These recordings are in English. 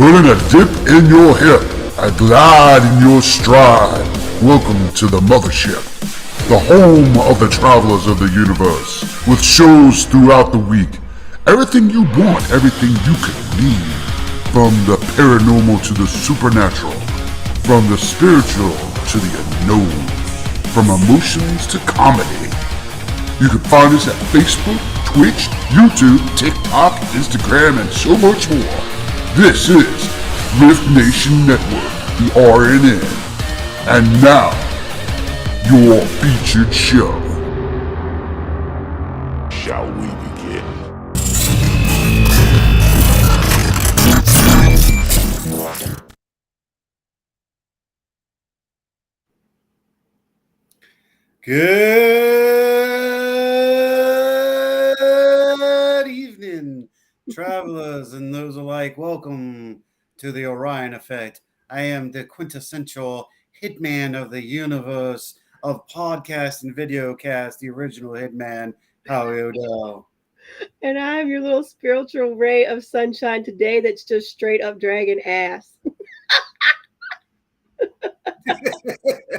putting a dip in your hip, a glide in your stride. Welcome to the mothership, the home of the travelers of the universe, with shows throughout the week. Everything you want, everything you could need. From the paranormal to the supernatural, from the spiritual to the unknown, from emotions to comedy. You can find us at Facebook, Twitch, YouTube, TikTok, Instagram, and so much more. This is R.I.F.T Nation Network, the RNN. And now, your featured show. Shall we begin? Good evening, travelers and those alike. Welcome to the Orion Effect. I am the quintessential hitman of the universe of podcast and videocast, the original hitman, Howie O'Dell. And I'm your little spiritual ray of sunshine today that's just straight up dragging ass.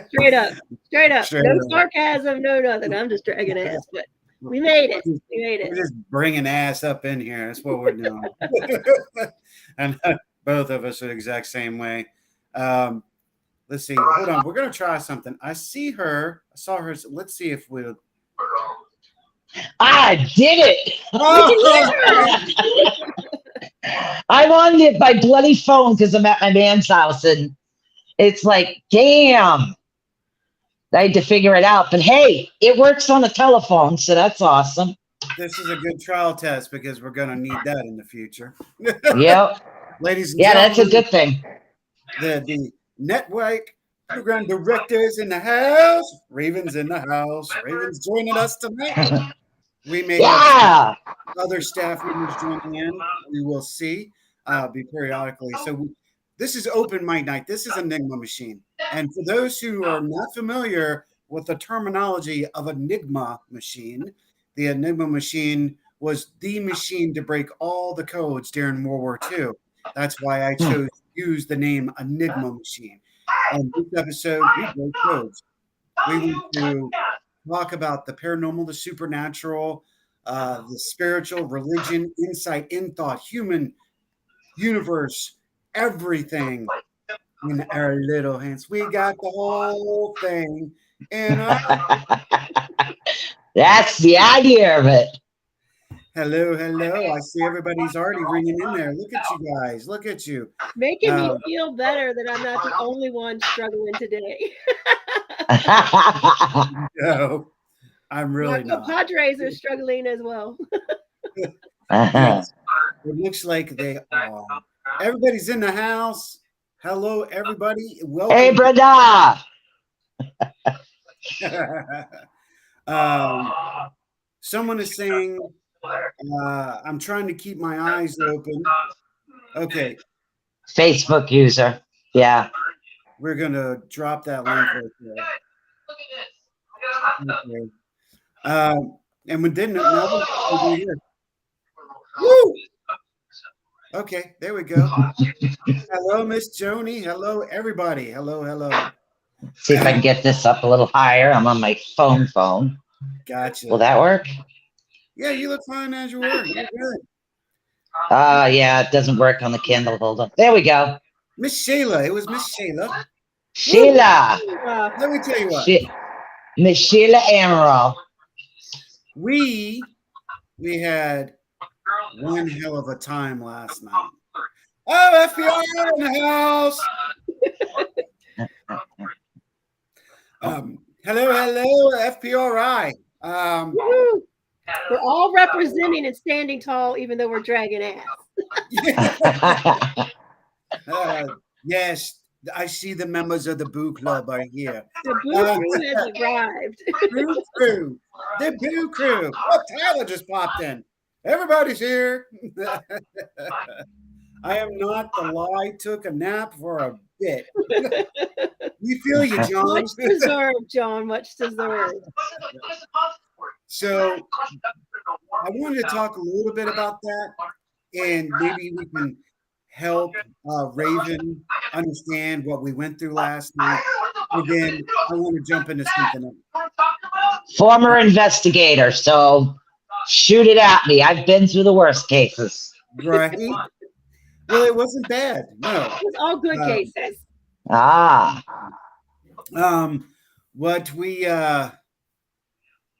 Straight up. No sarcasm, no nothing. I'm just dragging ass, but we made it. We're just bringing ass up in here. That's what we're doing. And both of us are the exact same way. Let's see. Hold on. We're going to try something. I saw her. Let's see if we'll. I did it. I'm on my bloody phone because I'm at my man's house, and it's like, damn. I had to figure it out. But hey, it works on the telephone, so that's awesome. This is a good trial test because we're going to need that in the future. Yep. Ladies and gentlemen, that's a good thing. The network program directors in the house. Raven's in the house. Raven's joining us tonight. We may have other staff members joining in. We will see be periodically. So this is open mic night. This is Enigma Machine. And for those who are not familiar with the terminology of Enigma Machine, the Enigma Machine was the machine to break all the codes during World War II. That's why I chose to use the name Enigma Machine. And this episode, we break codes. We want to talk about the paranormal, the supernatural, the spiritual, religion, insight, in thought, human, universe, everything in our little hands. We got the whole thing in our. That's the idea of it. Hello. I see everybody's already ringing in there. Look at you guys. Look at you. Making me feel better that I'm not the only one struggling today. No, I'm really not. Padres are struggling as well. Yes. It looks like they are. Everybody's in the house. Hello, everybody. Welcome. Hey, brother. Someone is saying, I'm trying to keep my eyes open. Okay. Facebook user. Yeah. We're going to drop that link right there. Okay. And we didn't know. Woo! Okay, there we go. Hello, Miss Joni. Hello, everybody. Hello. See if I can get this up a little higher. I'm on my phone. Gotcha. Will that work? Yeah, you look fine as you were. You're good. Yeah, it doesn't work on the Kindle holder. There we go. Miss Shayla. It was Miss Shayla. Sheila. Let me tell you what. Miss Sheila Amaral. We had one hell of a time last night. Oh, FBI in the house. Hello, FPRI. We're all representing and standing tall, even though we're dragging ass. Yes, I see the members of the Boo Club are here. The Boo Crew has arrived. Boo Crew. The Boo Crew. Oh, Tyler just popped in. Everybody's here. I am not the lie. Took a nap for a bit. We feel you, John. Much deserved, John. Much deserved. So I wanted to talk a little bit about that, and maybe we can help Raven understand what we went through last night. And then I want to jump into something else. Former investigator, so shoot it at me. I've been through the worst cases. Right. Well, it wasn't bad. No. It was all good cases.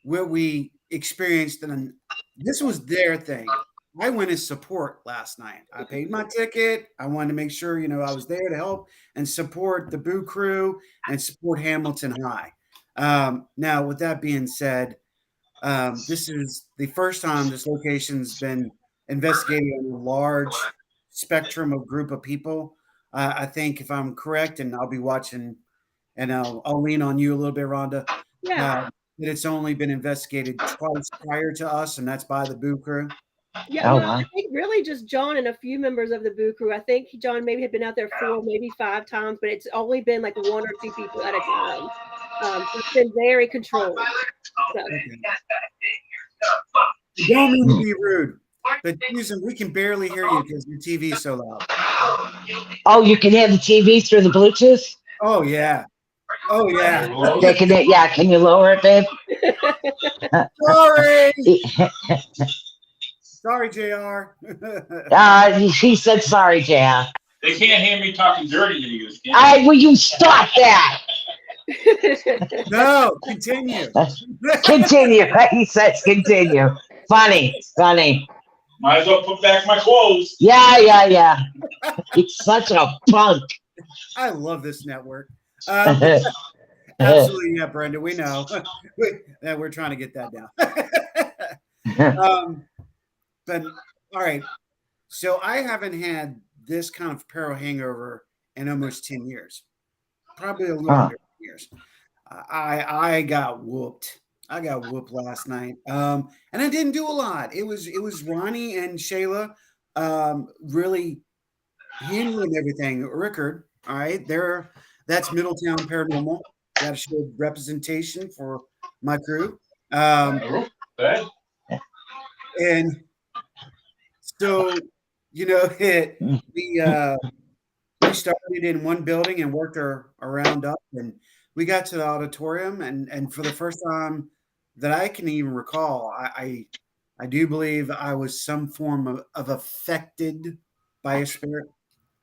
What we experienced, and this was their thing. I went as support last night. I paid my ticket. I wanted to make sure, I was there to help and support the Boo Crew and support Hamilton High. Now, with that being said, this is the first time this location's been investigated on a large spectrum of group of people. I think, if I'm correct, and I'll be watching, and I'll lean on you a little bit, Rhonda. Yeah. That it's only been investigated twice prior to us, and that's by the Boo Crew. Yeah, I think really just John and a few members of the Boo Crew. I think John maybe had been out there 4, maybe 5 times, but it's only been like 1 or 2 people at a time. It's been very controlled. So. Okay. I don't mean to be rude, but Susan, we can barely hear you because your TV is so loud. Oh, you can hear the TV through the Bluetooth? Oh, yeah. Oh, yeah. Can you lower it, babe? Sorry. Sorry, JR. He said sorry, JR. They can't hear me talking dirty to you. Will you stop that? No, continue. Continue. He says continue. Funny. Might as well put back my clothes. Yeah. He's such a punk. I love this network. Absolutely, yeah, Brenda. We know. We're trying to get that down. But all right. So I haven't had this kind of apparel hangover in almost 10 years. Probably a little bit years. I got whooped. I got whooped last night. And I didn't do a lot. It was Ronnie and Shayla really handling everything. Rickard, all right, that's Middletown Paranormal. Got to show representation for my crew. And so, we started in one building and worked around up, and we got to the auditorium, and for the first time that I can even recall, I do believe I was some form of affected by a spirit.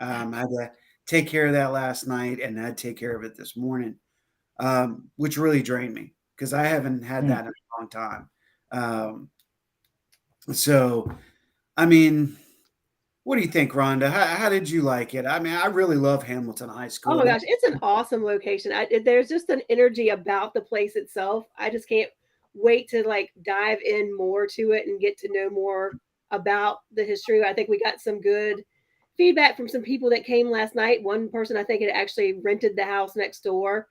I had to take care of that last night, and I had to take care of it this morning, which really drained me because I haven't had that in a long time. So, I mean, what do you think, Rhonda? How did you like it? I mean, I really love Hamilton High School. Oh my gosh, it's an awesome location. There's just an energy about the place itself. I just can't wait to dive in more to it and get to know more about the history. I think we got some good feedback from some people that came last night. One person I think had actually rented the house next door.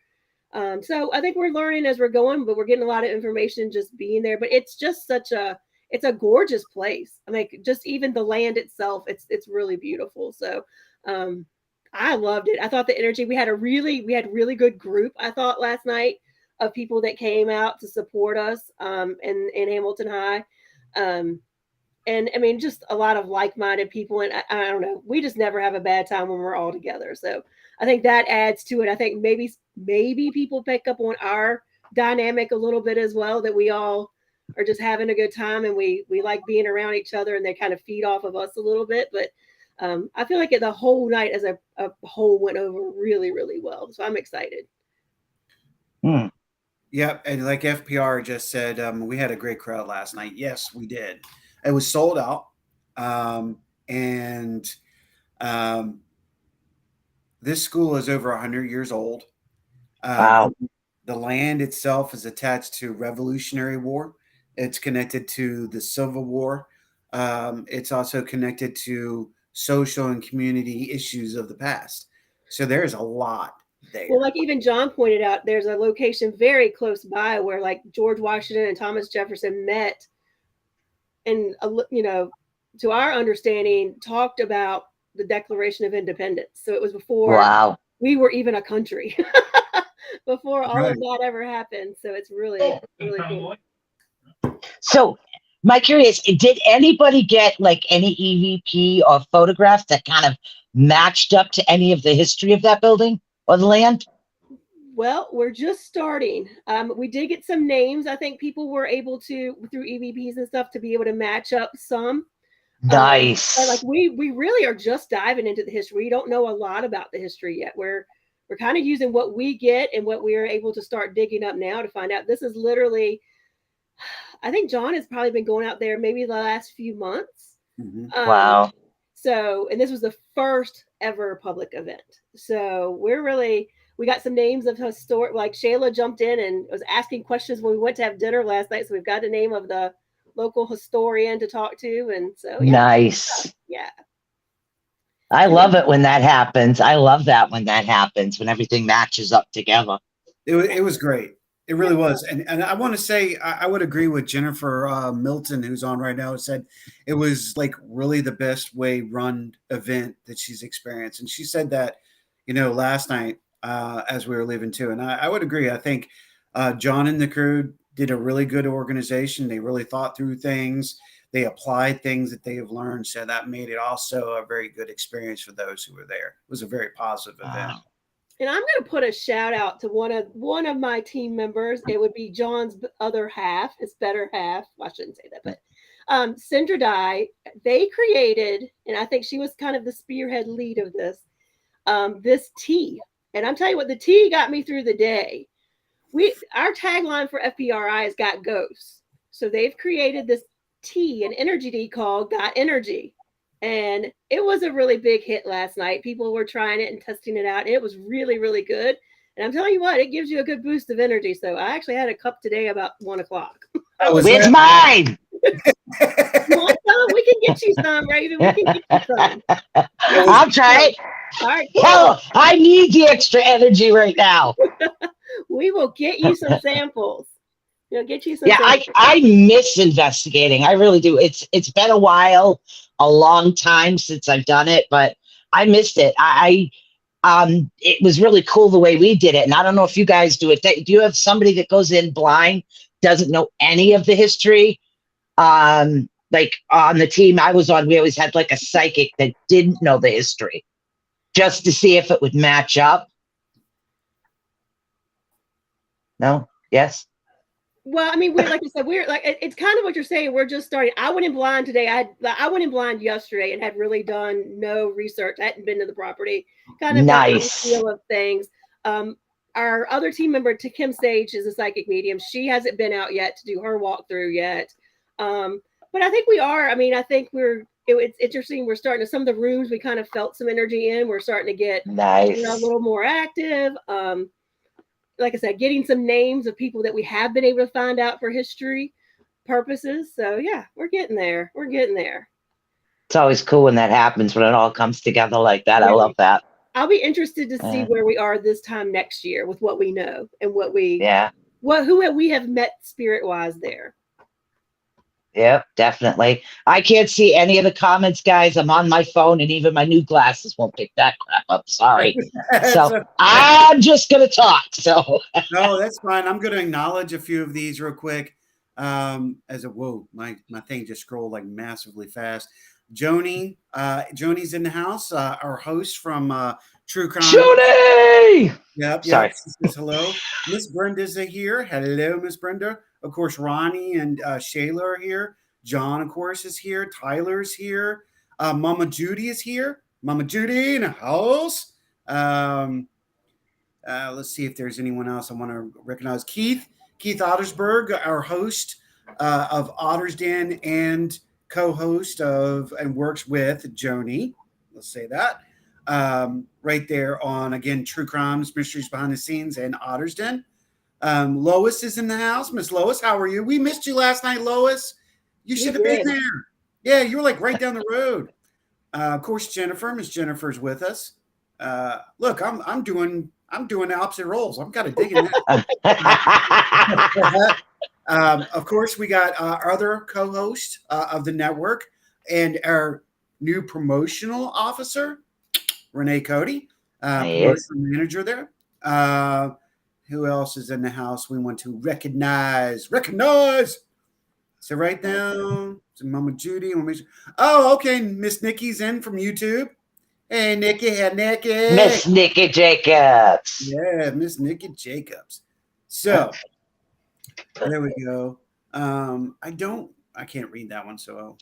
So I think we're learning as we're going, but we're getting a lot of information just being there. But it's just it's a gorgeous place. I mean, just even the land itself, it's really beautiful. So I loved it. I thought the energy, we had really good group, I thought, last night of people that came out to support us in Hamilton High. And I mean, just a lot of like-minded people. And I don't know, we just never have a bad time when we're all together. So I think that adds to it. I think maybe people pick up on our dynamic a little bit as well, that we all are just having a good time and we like being around each other, and they kind of feed off of us a little bit. But I feel like the whole night as a whole went over really, really well. So I'm excited. Yeah, and like FPR just said, we had a great crowd last night. Yes, we did. It was sold out. And this school is over 100 years old. Wow. The land itself is attached to Revolutionary War. It's connected to the Civil War. It's also connected to social and community issues of the past. So there's a lot there. Well, like even John pointed out, there's a location very close by where George Washington and Thomas Jefferson met, and to our understanding, talked about the Declaration of Independence. So it was before we were even a country, before all of that ever happened. So it's really, really cool. So My curious, did anybody get like any EVP or photographs that kind of matched up to any of the history of that building or the land? Well, we're just starting. We did get some names. I think people were able to, through EVPs and stuff, to be able to match up some. But like Nice. we really are just diving into the history. We don't know a lot about the history yet. We're kind of using what we get and what we are able to start digging up now to find out. This is literally, I think John has probably been going out there maybe the last few months. Wow. So, and this was the first ever public event. So we got some names of historic, like Shayla jumped in and was asking questions when we went to have dinner last night. So we've got the name of the local historian to talk to. And so, yeah. Nice. Yeah. I love it when that happens. I love that when that happens, when everything matches up together. It was great. It really was. And I want to say, I would agree with Jennifer Milton, who's on right now, said it was like really the best way run event that she's experienced. And she said that, last night as we were leaving too. And I would agree. I think John and the crew did a really good organization. They really thought through things. They applied things that they have learned. So that made it also a very good experience for those who were there. It was a very positive event. And I'm going to put a shout out to one of my team members. It would be John's other half, his better half. I shouldn't say that, but Sindra Dye. They created, and I think she was kind of the spearhead lead of this tea. And I'm telling you what, the tea got me through the day. Our tagline for FPRI is "Got Ghosts," so they've created this tea, an energy tea called "Got Energy." And it was a really big hit last night. People were trying it and testing it out. It was really, really good. And I'm telling you what, it gives you a good boost of energy. So I actually had a cup today about 1 o'clock. Where's mine? You want some? We can get you some, Raven. We can get you some. I'll try it. All right, cool. Hell, I need the extra energy right now. We will get you some samples. We'll get you some. Yeah, I miss investigating. I really do. It's been a while, a long time since I've done it, but I missed it. It was really cool the way we did it. And I don't know if you guys do it. Do you have somebody that goes in blind, doesn't know any of the history? Like on the team I was on, we always had like a psychic that didn't know the history, just to see if it would match up. No? Yes? Well, I mean, like I said, we're like, it's kind of what you're saying. We're just starting. I went in blind today. I went in blind yesterday and had really done no research. I hadn't been to the property. Kind of nice feel of things. Our other team member, Kim Sage, is a psychic medium. She hasn't been out yet to do her walkthrough yet. But I think we are. I mean, I think it's interesting. We're starting to, some of the rooms we kind of felt some energy in. We're starting to get nice. A little more active. Like I said, getting some names of people that we have been able to find out for history purposes. So yeah, we're getting there. We're getting there. It's always cool when that happens, when it all comes together like that. Yeah. I love that. I'll be interested to see where we are this time next year with what we know and who we have met spirit wise there. Yep, definitely. I can't see any of the comments, guys. I'm on my phone, and even my new glasses won't pick that crap up. Sorry. So I'm just going to talk. So no, that's fine. I'm going to acknowledge a few of these real quick. My thing just scrolled like massively fast. Joni's in the house. Our host from True Crime. Joni! Yep. Sorry. She says hello. Miss Brenda's here. Hello, Miss Brenda. Of course, Ronnie and Shayla are here. John, of course, is here. Tyler's here. Mama Judy is here. Mama Judy in the house. Let's see if there's anyone else I want to recognize. Keith Ottersberg, our host of Otter's Den and co-host of and works with Joni. Let's say that. Right there on, again, True Crimes, Mysteries Behind the Scenes, and Otter's Den. Lois is in the house. Miss Lois, how are you? We missed you last night, Lois. You should have been there. Yeah, you were like right down the road. Of course, Miss Jennifer's with us. Look, I'm doing opposite roles. I'm kind of digging that. Of course, we got our other co-host of the network and our new promotional officer, Renee Cody, promotional manager there. Who else is in the house we want to recognize? So right now, Mama Judy. Oh, okay. Miss Nikki's in from YouTube. Hey, Nikki. Hey, Nikki. Miss Nikki Jacobs. Yeah, Miss Nikki Jacobs. So there we go. I can't read that one, so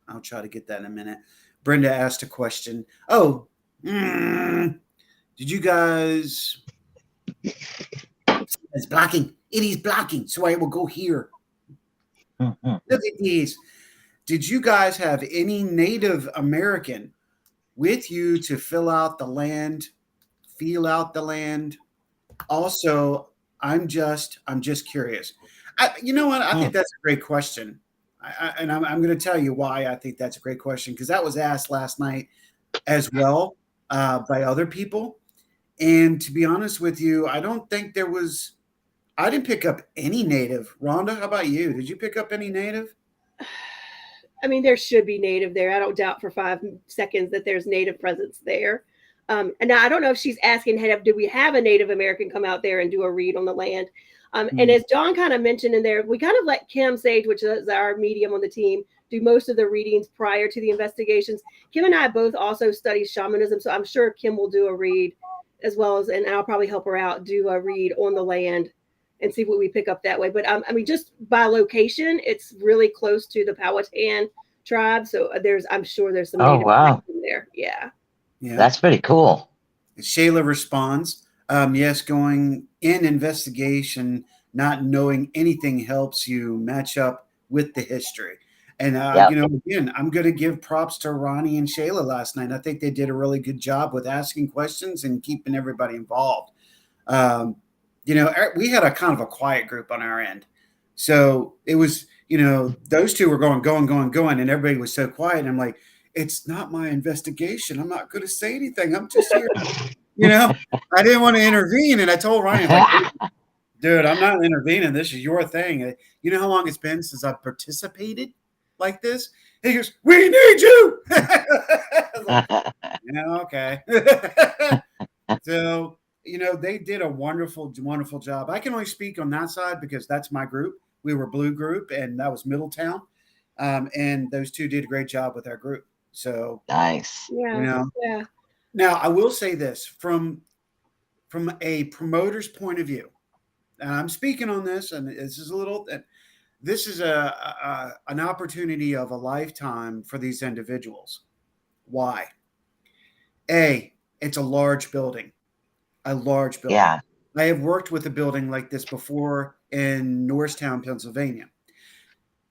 I'll try to get that in a minute. Brenda asked a question. Oh, did you guys? It's blocking. It is blocking. So I will go here. Look at these. Did you guys have any Native American with you to fill out the land, feel out the land? Also, I'm just curious. You know what? I think that's a great question. I'm going to tell you why I think that's a great question, because that was asked last night as well by other people. And to be honest with you, I don't think there was. I didn't pick up any Native. Rhonda, how about you? Did you pick up any Native? I mean, there should be Native there. I don't doubt for 5 seconds that there's Native presence there. And now I don't know if she's asking, do we have a Native American come out there and do a read on the land? And as John kind of mentioned in there, we kind of let Kim Sage, which is our medium on the team, do most of the readings prior to the investigations. Kim and I both also study shamanism, so I'm sure Kim will do a read as well as, and I'll probably help her out, do a read on the land and see what we pick up that way. But I mean, just by location, it's really close to the Powhatan tribe. So I'm sure there's some Native in there. Yeah. That's pretty cool. Shayla responds, yes, going in investigation, not knowing anything helps you match up with the history. And, again, I'm going to give props to Ronnie and Shayla last night. I think they did a really good job with asking questions and keeping everybody involved. We had a kind of a quiet group on our end. So it was, those two were going, and everybody was so quiet. And I'm like, it's not my investigation. I'm not going to say anything. I'm just here. I didn't want to intervene. And I told Ryan, like, dude, I'm not intervening. This is your thing. You know how long it's been since I've participated like this? He goes, we need you. Okay. So, they did a wonderful, wonderful job. I can only speak on that side because that's my group. We were Blue Group, and that was Middletown. And those two did a great job with our group. So nice. Yeah. Now, I will say this from a promoter's point of view, and I'm speaking on this, and this is an opportunity of a lifetime for these individuals. Why? It's a large building. Yeah. I have worked with a building like this before in Norristown, Pennsylvania.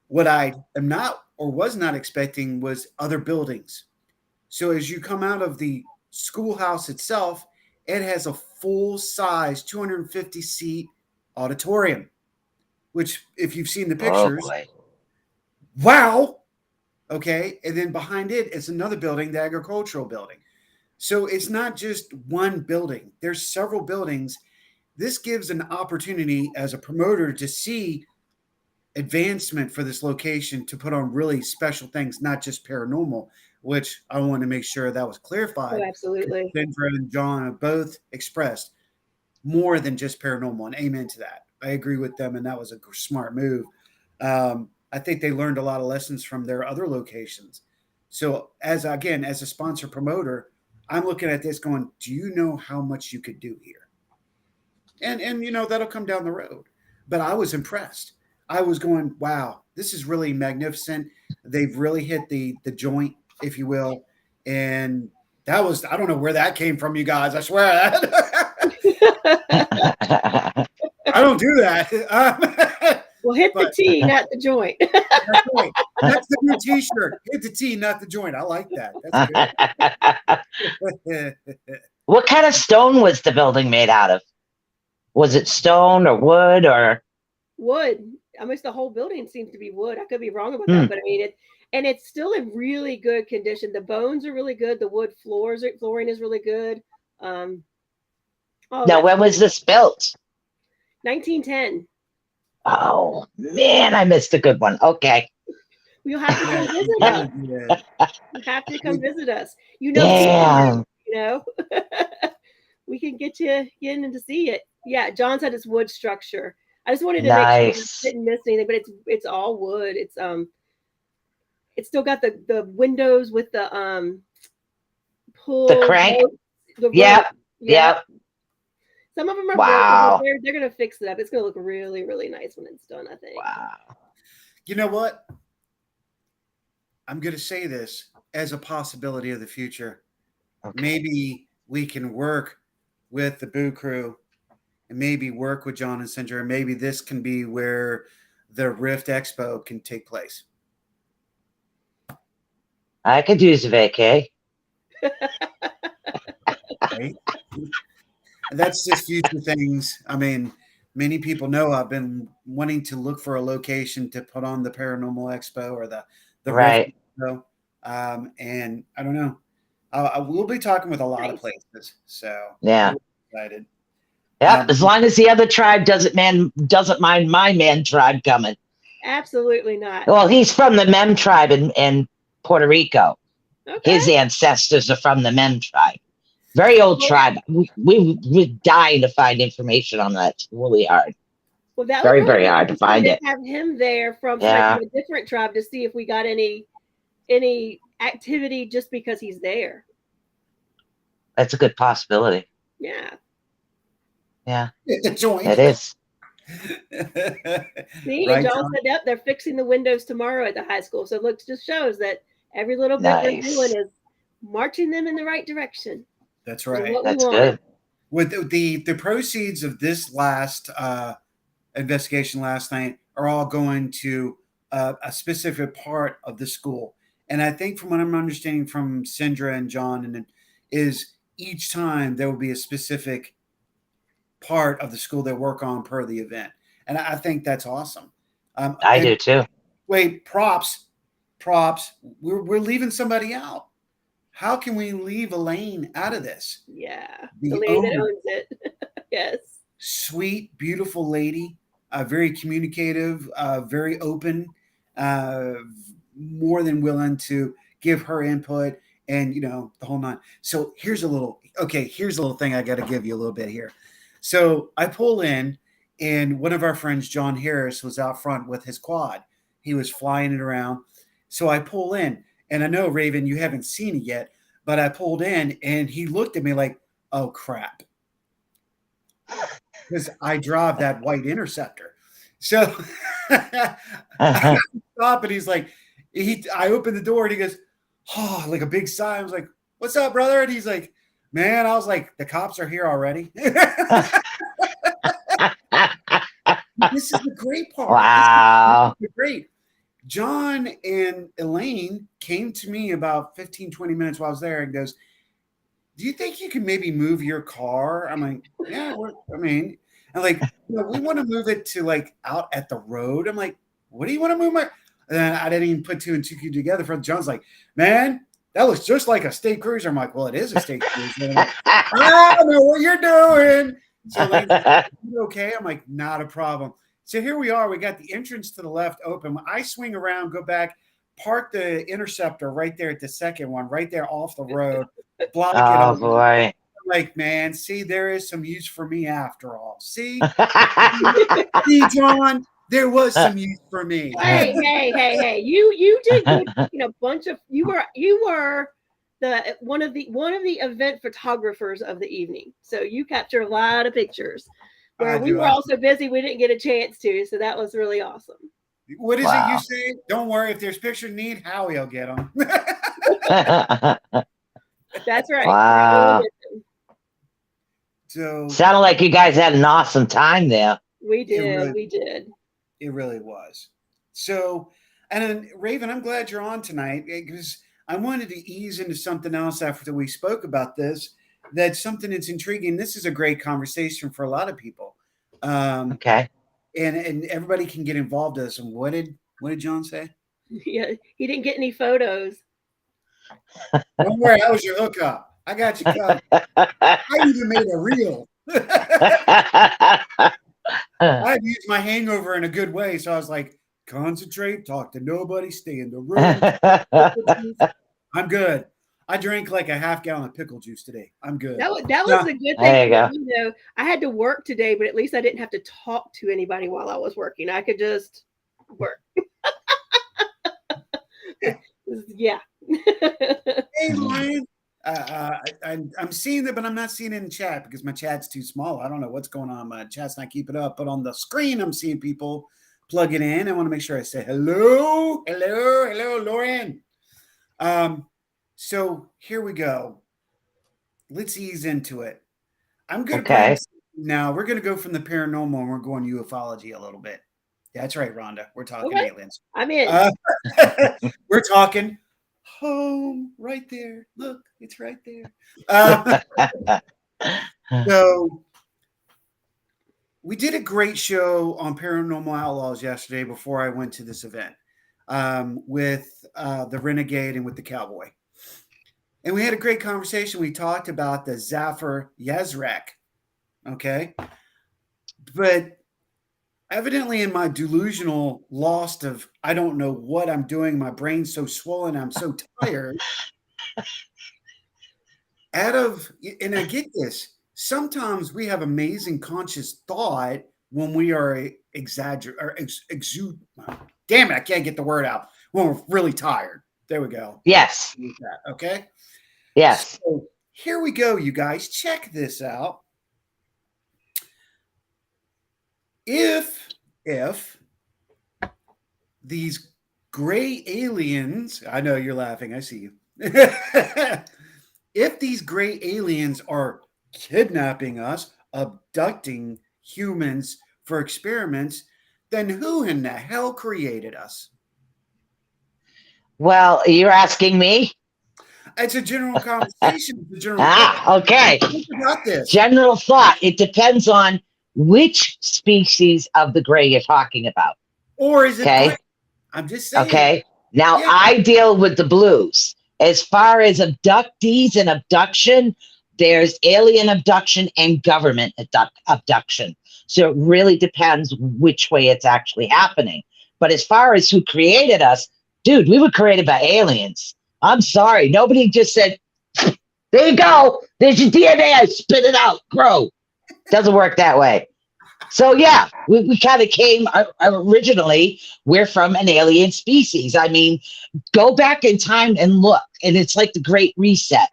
What I am not or was not expecting was other buildings. So as you come out of the schoolhouse itself, it has a full-size 250-seat auditorium, which, if you've seen the pictures, wow. Okay. And then behind it is another building, the agricultural building. So it's not just one building. There's several buildings. This gives an opportunity as a promoter to see advancement for this location to put on really special things, not just paranormal, which I want to make sure that was clarified. Oh, absolutely. Denver and John have both expressed more than just paranormal, and amen to that. I agree with them, and that was a smart move. I think they learned a lot of lessons from their other locations. So as a sponsor promoter, I'm looking at this going, do you know how much you could do here? And that'll come down the road. But I was impressed. I was going, wow, this is really magnificent. They've really hit the joint, if you will. And that was, I don't know where that came from, you guys. I swear that. I don't do that. Well, hit the T, not the joint. That's right. That's the new T-shirt. Hit the T, not the joint. I like that. That's good. What kind of stone was the building made out of? Was it stone or wood or? Wood. Almost the whole building seems to be wood. I could be wrong about that, but I mean it's still in really good condition. The bones are really good. The wood flooring is really good. Now, when was this built? 1910. Oh man, I missed a good one. Okay. You'll have to come visit us. You have to come visit us. Damn. We can get you in to see it. Yeah, John said it's wood structure. I just wanted to make sure Nice. we didn't miss anything, but it's all wood. It's still got the windows with the pull The crank. rope, the rope. Yep. Yeah. Yep. Some of them are broken, Wow. but they're gonna fix it up. It's gonna look really, really nice when it's done, I think. Wow. You know what? I'm going to say this as a possibility of the future. Okay. Maybe we can work with the Boo Crew and maybe work with John and Cinder, and maybe this can be where the Rift Expo can take place. I could use a vacay. Right? That's just future things. I mean, many people know I've been wanting to look for a location to put on the Paranormal Expo or the Right. Rift Expo. And I don't know. I will be talking with a lot of places. So Yeah. I'm excited. Yep. As long as the other tribe doesn't mind my man tribe coming. Absolutely not. Well, he's from the Mem tribe in Puerto Rico. Okay. His ancestors are from the Mem tribe. Very old tribe. We're dying to find information on that. It's really hard. Well, that very, would very hard to find it. Have him there from Yeah. a different tribe to see if we got any activity just because he's there. That's a good possibility. Yeah. Yeah. Join. It is. See, Right, John John? said, "Yep, they're fixing the windows tomorrow at the high school." So look, just shows that every little bit we're Nice. doing is marching them in the right direction. That's right. What we That's want. good. With the proceeds of this last investigation last night are all going to a specific part of the school. And I think from what I'm understanding from Sindra and John, and is each time there will be a specific part of the school they work on per the event. And I think that's awesome. I do too. Wait, props. We're leaving somebody out. How can we leave Elaine out of this? Yeah, The the lady that owner. owns it. Yes. Sweet, beautiful lady, very communicative, very open, more than willing to give her input, and the whole nine. So here's a little thing I got to give you a little bit here. So I pull in, and one of our friends, John Harris, was out front with his quad. He was flying it around. So I pull in, and I know, Raven, you haven't seen it yet, but I pulled in, and he looked at me like, oh, crap. Because I drive that white Interceptor. So I stop, and he's like, I opened the door, and he goes, oh, like a big sigh. I was like, what's up, brother? And he's like, man, I was like, the cops are here already. This is the great part. Wow. This is great. John and Elaine came to me about 15, 20 minutes while I was there and goes, do you think you can maybe move your car? I'm like, yeah, I'm like, we want to move it to like out at the road. I'm like, what do you want to move my? And then I didn't even put two and two together. For John's like, man, that looks just like a state cruiser. I'm like, well, it is a state cruiser. Like, I don't know what you're doing. So like, okay. I'm like, not a problem. So here we are. We got the entrance to the left open. I swing around, go back, park the Interceptor right there at the second one, right there off the road. Block it. Oh boy. Like, man, see, there is some use for me after all. See, John, there was some use for me. Hey! You did get a bunch of you were the one of the event photographers of the evening. So you captured a lot of pictures. Where we were also busy, we didn't get a chance to. So that was really awesome. What is it you say? Don't worry, if there's pictures need, Howie will get them. That's right. Wow. So sounded like you guys had an awesome time there. We did. We did. It really was. So, and then Raven, I'm glad you're on tonight because I wanted to ease into something else after we spoke about this. That's something that's intriguing. This is a great conversation for a lot of people. Okay. And everybody can get involved in this. And what did John say? Yeah, he didn't get any photos. Don't worry, that was your hookup. I got you covered. I even made a reel. I used my hangover in a good way. So I was like, concentrate, talk to nobody, stay in the room. I'm good. I drank like a half gallon of pickle juice today. I'm good. That was Yeah. a good There thing. you go. You know, I had to work today, but at least I didn't have to talk to anybody while I was working. I could just work. Yeah. Hey, Ryan. I'm seeing it, but I'm not seeing it in chat because my chat's too small. I don't know what's going on. My chat's not keeping up. But on the screen, I'm seeing people plug it in. I want to make sure I say hello, hello, hello, Lauren. So here we go. Let's ease into it. I'm going to bring now. We're going to go from the paranormal and we're going ufology a little bit. That's right, Rhonda. We're talking aliens. I'm in. We're talking home right there. Look, it's right there. So we did a great show on Paranormal Outlaws yesterday before I went to this event with the Renegade and with the Cowboy. And we had a great conversation. We talked about the Zafir Yazrak. Okay. But evidently in my delusional lost of, I don't know what I'm doing. My brain's so swollen. I'm so tired. And I get this. Sometimes we have amazing conscious thought when we are exude. Damn it, I can't get the word out. When we're really tired. There we go. Yes. Okay. Yes. So here we go, you guys. Check this out. If these gray aliens, I know you're laughing, I see you. If these gray aliens are kidnapping us, abducting humans for experiments, then who in the hell created us? Well, you're asking me? It's a general conversation. It's a general okay. Think about this. General thought. It depends on which species of the gray you're talking about. Or is it gray? I'm just saying. Okay. Now, I deal with the blues. As far as abductees and abduction, there's alien abduction and government abduction. So it really depends which way it's actually happening. But as far as who created us, dude, we were created by aliens. I'm sorry. Nobody just said, there you go. There's your DNA. I spit it out. Grow. Doesn't work that way. So, yeah, we kind of came originally, we're from an alien species. I mean, go back in time and look, and it's like the Great Reset.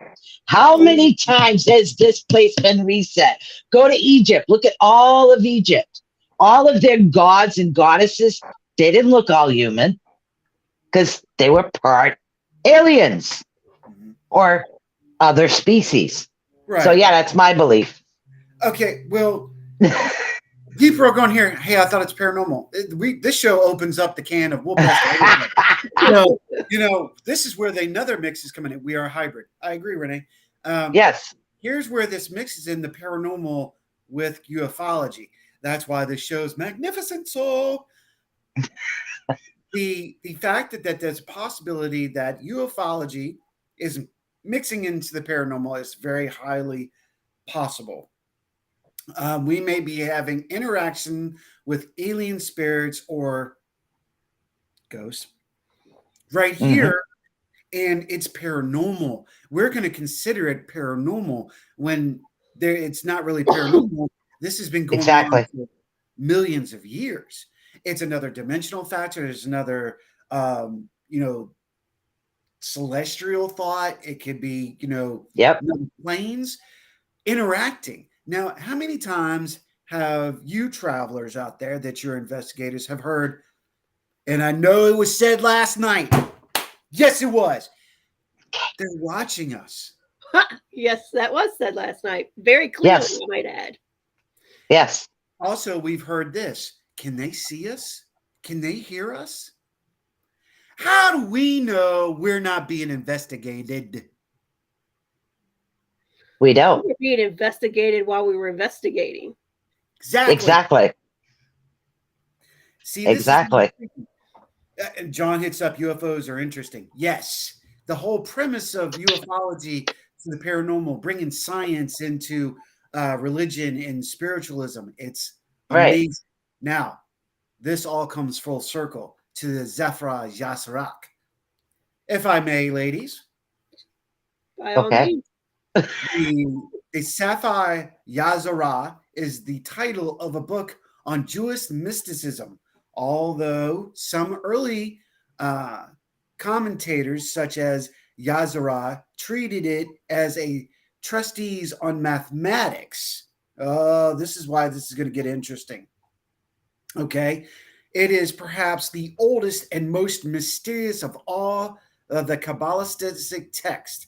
How many times has this place been reset? Go to Egypt. Look at all of Egypt. All of their gods and goddesses, they didn't look all human because they were part aliens or other species. Right. So, yeah, that's my belief. Okay, well, people are going here, hey, I thought it's paranormal. This show opens up the can of you know, this is where another mix is coming in. We are a hybrid. I agree, Renee. Yes. Here's where this mixes in the paranormal with ufology. That's why this show's magnificent. So the fact that there's a possibility that ufology is mixing into the paranormal is very highly possible. We may be having interaction with alien spirits or ghosts right here, and it's paranormal. We're going to consider it paranormal when it's not really paranormal. This has been going on for millions of years. It's another dimensional factor. There's another, celestial thought. It could be, planes interacting. Now, how many times have you travelers out there that you're investigators have heard, and I know it was said last night. Yes, it was. They're watching us. Yes, that was said last night. Very clearly, I might add. Yes. Also, we've heard this. Can they see us? Can they hear us? How do we know we're not being investigated? We don't. We were being investigated while we were investigating. Exactly. See, exactly. John hits up UFOs are interesting. Yes. The whole premise of ufology to the paranormal, bringing science into religion and spiritualism. It's amazing. Right. Now, this all comes full circle to the Zafir Yazrak. If I may, ladies. By all Okay. means. The Sapphire Yazara is the title of a book on Jewish mysticism, although some early commentators, such as Yazara, treated it as a treatise on mathematics. This is why this is going to get interesting. Okay. It is perhaps the oldest and most mysterious of all of the Kabbalistic texts.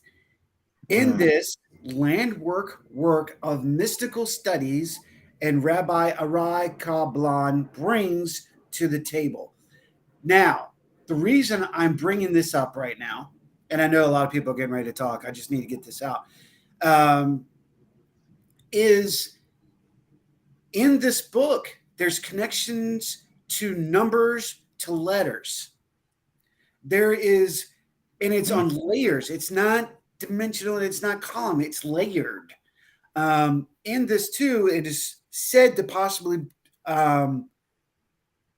In this landwork work of mystical studies, and Rabbi Arai Kablan brings to the table. Now, the reason I'm bringing this up right now, and I know a lot of people are getting ready to talk, I just need to get this out, is in this book, there's connections to numbers, to letters. There is, and it's on layers. It's not dimensional, it's not column, it's layered. In this too, it is said to possibly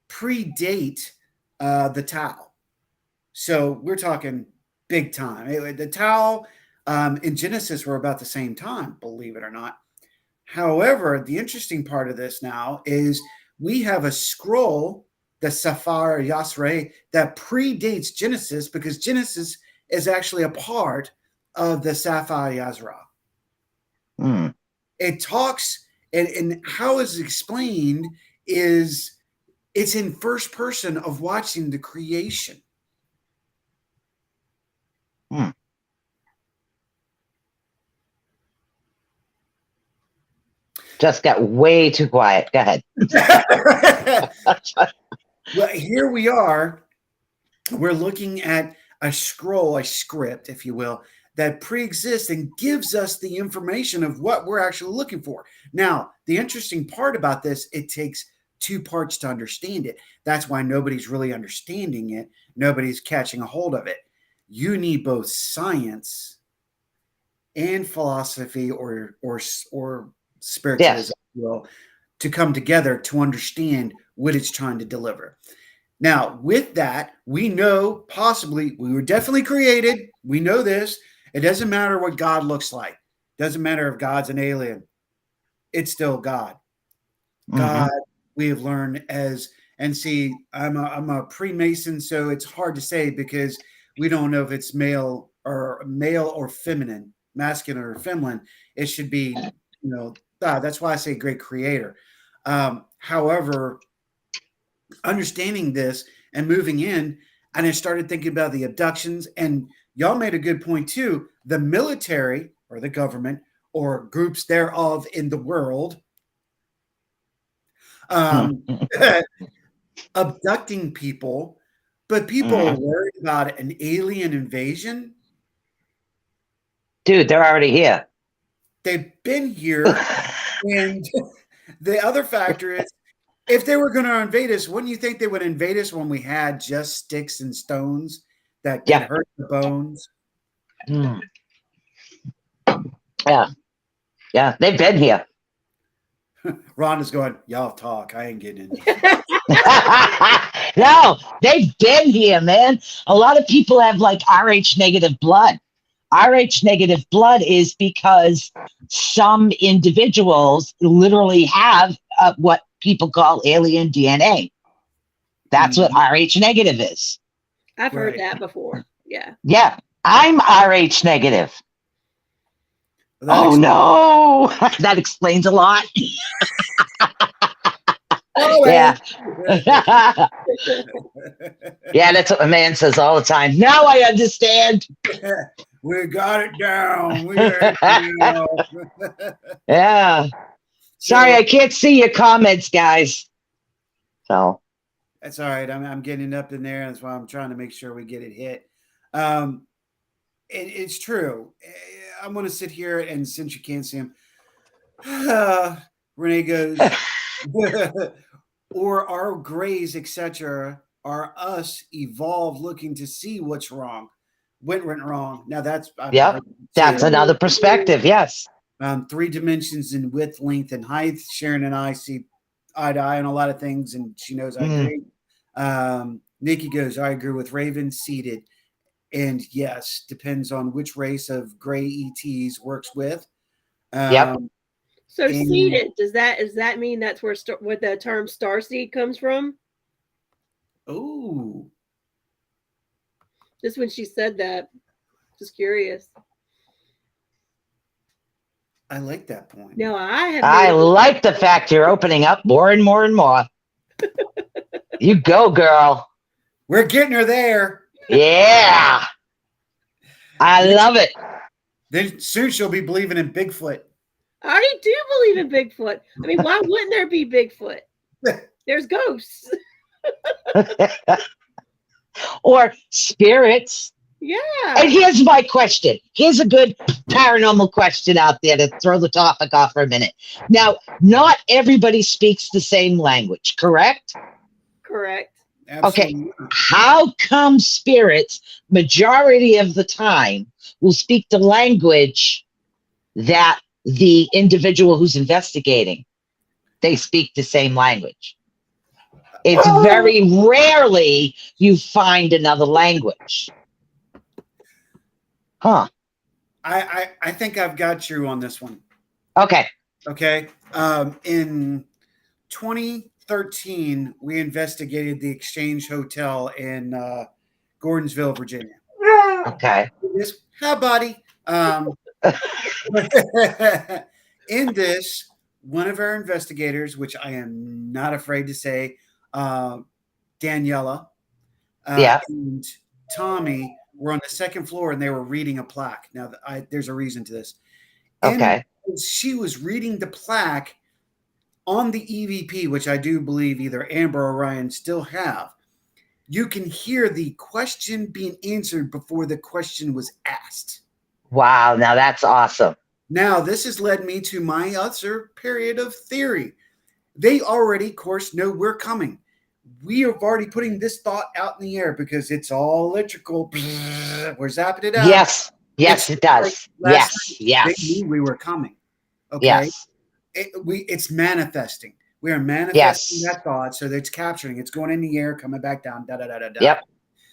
predate the Tao. So we're talking big time. The Tao in Genesis were about the same time, believe it or not. However, the interesting part of this now is we have a scroll, the Safar Yasre, that predates Genesis, because Genesis is actually a part of the Safar Yazra. It talks, and how it's explained is it's in first person of watching the creation. Just got way too quiet. Go ahead. Well, here we are. We're looking at a scroll, a script, if you will, that pre-exists and gives us the information of what we're actually looking for. Now, the interesting part about this, it takes two parts to understand it. That's why nobody's really understanding it. Nobody's catching a hold of it. You need both science and philosophy or spiritualism, if you will, to come together to understand what it's trying to deliver. Now, with that, we know possibly we were definitely created. We know this. It doesn't matter what God looks like. It doesn't matter if God's an alien. It's still God. God, we have learned as, and see, I'm a pre-Mason, so it's hard to say because we don't know if it's male or feminine, masculine or feminine. It should be, that's why I say great creator. However, understanding this and moving in, and I started thinking about the abductions, and y'all made a good point too. The military or the government or groups thereof in the world abducting people, but people are worried about an alien invasion. Dude, they're already here. They've been here. And the other factor is, if they were going to invade us, wouldn't you think they would invade us when we had just sticks and stones that could hurt the bones? Yeah, they've been here. Rhonda's going, y'all talk. I ain't getting in. No, they've been here, man. A lot of people have like Rh negative blood. Rh negative blood is because some individuals literally have what people call alien DNA. That's what Rh negative is. I've heard that before. Yeah. Yeah, I'm Rh negative. Well, no, that explains a lot. Yeah. Yeah, that's what my man says all the time. Now I understand. We got it down. Yeah. Sorry, I can't see your comments, guys. So that's all right. I'm getting up in there. That's why I'm trying to make sure we get it hit. It's true. I'm going to sit here, and since you can't see him, Renee goes, or our grays, etc., are us evolved looking to see what's wrong, what went wrong. Now that's that's another perspective. Yes. 3 dimensions in width, length, and height. Sharon and I see eye to eye on a lot of things, and she knows I agree. Nikki goes, I agree with Raven. Seated. And yes, depends on which race of gray ETs works with. Yep. So seeded, does that mean that's where the term starseed comes from? Oh, Just when she said that, just curious. I like that point. No, I like the fact you're opening up more and more and more. You go, girl. We're getting her there. Yeah. I love it. Then soon she'll be believing in Bigfoot. I already do believe in Bigfoot. I mean, why wouldn't there be Bigfoot? There's ghosts. Or spirits. Yeah. And here's my question. Here's a good paranormal question out there to throw the topic off for a minute. Now, not everybody speaks the same language, correct? Correct. Absolutely. Okay. How come spirits, majority of the time, will speak the language that the individual who's investigating, they speak the same language? It's very rarely you find another language. Huh. I think I've got you on this one. Okay. Okay. In 2013, we investigated the Exchange Hotel in Gordonsville, Virginia. Okay. Hi, buddy. In this, one of our investigators, which I am not afraid to say, Daniela, and Tommy were on the second floor and they were reading a plaque. Now, there's a reason to this. Okay. And she was reading the plaque on the EVP, which I do believe either Amber or Ryan still have. You can hear the question being answered before the question was asked. Wow. Now that's awesome. Now, this has led me to my other period of theory. They already, of course, know we're coming. We are already putting this thought out in the air because it's all electrical. We're zapping it out. Yes. Yes, it does. Yes. Yes. They knew we were coming. Okay. Yes. It's manifesting. We are manifesting that thought. So it's capturing. It's going in the air, coming back down. Da, da, da, da, da. Yep.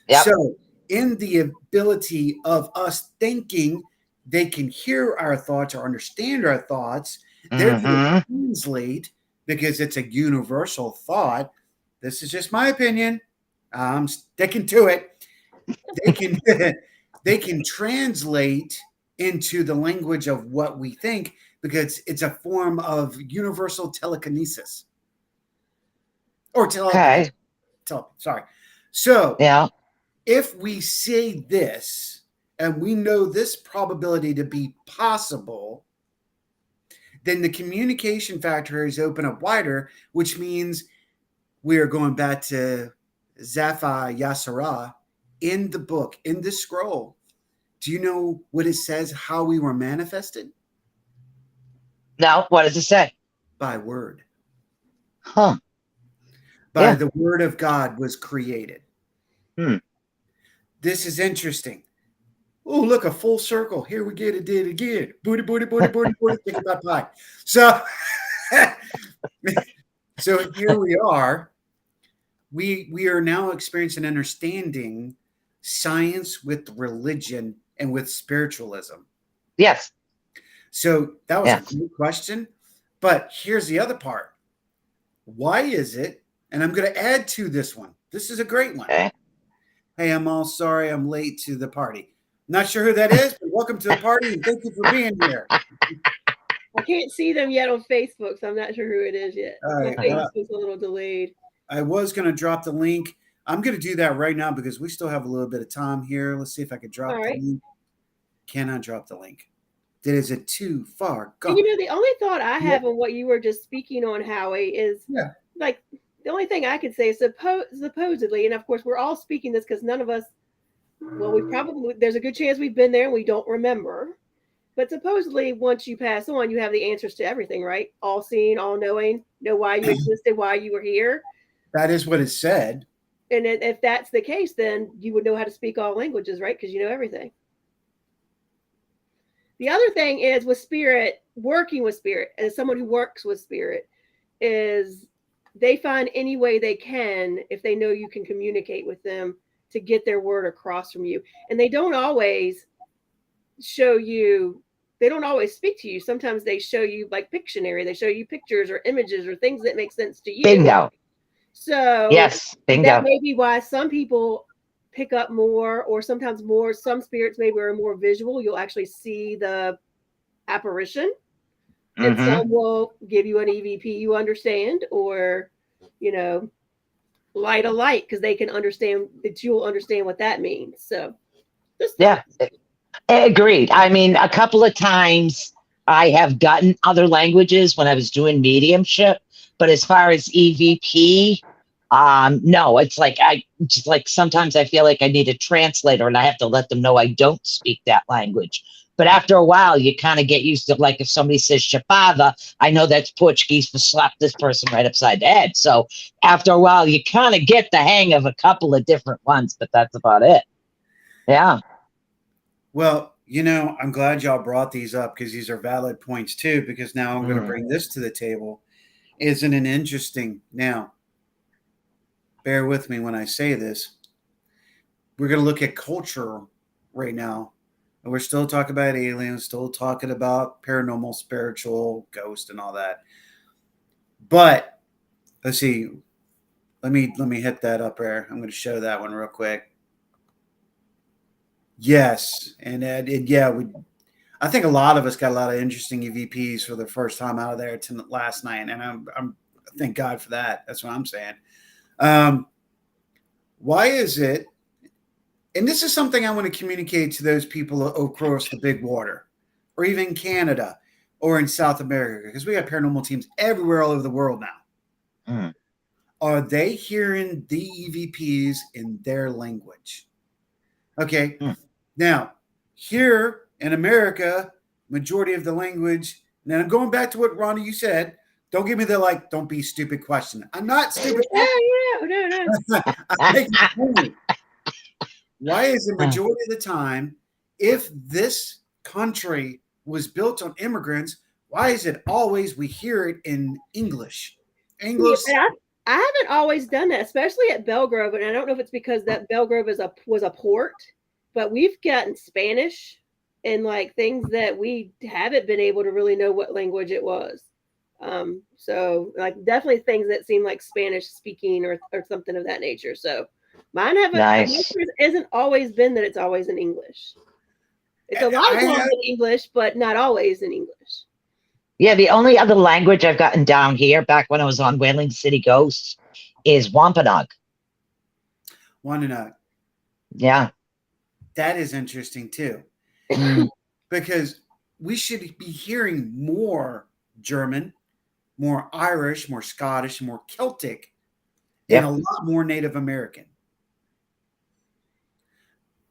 Yep. So in the ability of us thinking they can hear our thoughts or understand our thoughts, therefore translate because it's a universal thought. This is just my opinion. I'm sticking to it. They can translate into the language of what we think because it's a form of universal telekinesis. Or telepathy. Okay. Sorry. So yeah, if we say this and we know this probability to be possible, then the communication factor is open up wider, which means we are going back to Zapha Yasara in the book, in the scroll. Do you know what it says, how we were manifested? No, what does it say? By word. Huh. By the word of God was created. This is interesting. Oh, look, a full circle. Here we get it, did it again. Booty, booty, booty, booty, booty. Think about pie. So here we are. We are now experiencing understanding science with religion and with spiritualism. Yes. So that was a good question. But here's the other part. Why is it? And I'm going to add to this one. This is a great one. Okay. Hey, I'm all sorry I'm late to the party. Not sure who that is, but welcome to the party and thank you for being here. I can't see them yet on Facebook, so I'm not sure who it is yet. All right, My Facebook's a little delayed. I was going to drop the link. I'm going to do that right now because we still have a little bit of time here. Let's see if I can drop the link. Can I drop the link? Is it too far gone? You know, the only thought I have on what you were just speaking on, Howie, is like the only thing I could say is supposedly, and of course we're all speaking this because none of us, well, there's a good chance we've been there and we don't remember. But supposedly, once you pass on, you have the answers to everything, right? All seeing, all knowing, know why you existed, why you were here. That is what it said. And if that's the case, then you would know how to speak all languages, right? Because you know everything. The other thing is with spirit, working with spirit, as someone who works with spirit, is they find any way they can, if they know you can communicate with them, to get their word across from you. And they don't always show you, they don't always speak to you. Sometimes they show you like Pictionary, they show you pictures or images or things that make sense to you. Bingo. So yes, bingo. That may be why some people pick up more, or sometimes more. Some spirits maybe are more visual. You'll actually see the apparition, and some will give you an EVP you understand, or light a light because they can understand that you'll understand what that means. So, yeah, agreed. I mean, a couple of times I have gotten other languages when I was doing mediumship, but as far as EVP, no, it's like sometimes I feel like I need a translator and I have to let them know I don't speak that language. But after a while, you kind of get used to, like, if somebody says Chapada, I know that's Portuguese for slap this person right upside the head. So after a while, you kind of get the hang of a couple of different ones, but that's about it. Yeah. Well, I'm glad y'all brought these up because these are valid points too, because now I'm going to bring this to the table. Isn't it interesting? Now, bear with me when I say this. We're going to look at culture right now. And we're still talking about aliens, still talking about paranormal, spiritual, ghost, and all that. But let's see. Let me hit that up there. I'm going to show that one real quick. Yes, and yeah, I think a lot of us got a lot of interesting EVPs for the first time out of there last night, and I'm thank God for that. That's what I'm saying. Why is it? And this is something I want to communicate to those people across the big water, or even Canada, or in South America, because we have paranormal teams everywhere all over the world now. Are they hearing the EVPs in their language? Okay. Now, here in America, majority of the language, and I'm going back to what Rhonda, you said, don't give me the don't be stupid question. I'm not stupid. No. Why is the majority of the time, if this country was built on immigrants, why is it always we hear it in English? I haven't always done that, especially at Belgrove, and I don't know if it's because that Belgrove was a port, but we've gotten Spanish and like things that we haven't been able to really know what language it was. So like definitely things that seem like Spanish speaking or something of that nature. So mine isn't always been that it's always in English. It's a lot of times in English, but not always in English. Yeah, the only other language I've gotten down here back when I was on Whaling City Ghosts is Wampanoag. Wampanoag. Yeah. That is interesting too. Because we should be hearing more German, more Irish, more Scottish, more Celtic, and a lot more Native American.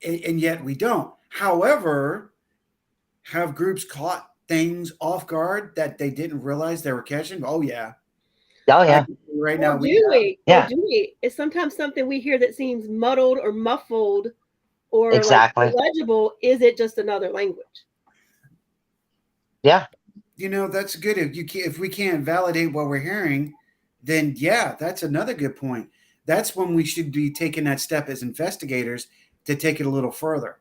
And yet we don't. However, have groups caught things off guard that they didn't realize they were catching? Oh, yeah. Oh, yeah. Right now, do we? It's sometimes something we hear that seems muddled or muffled or exactly like illegible. Is it just another language? Yeah. That's good. If we can't validate what we're hearing, then yeah, that's another good point. That's when we should be taking that step as investigators to take it a little further.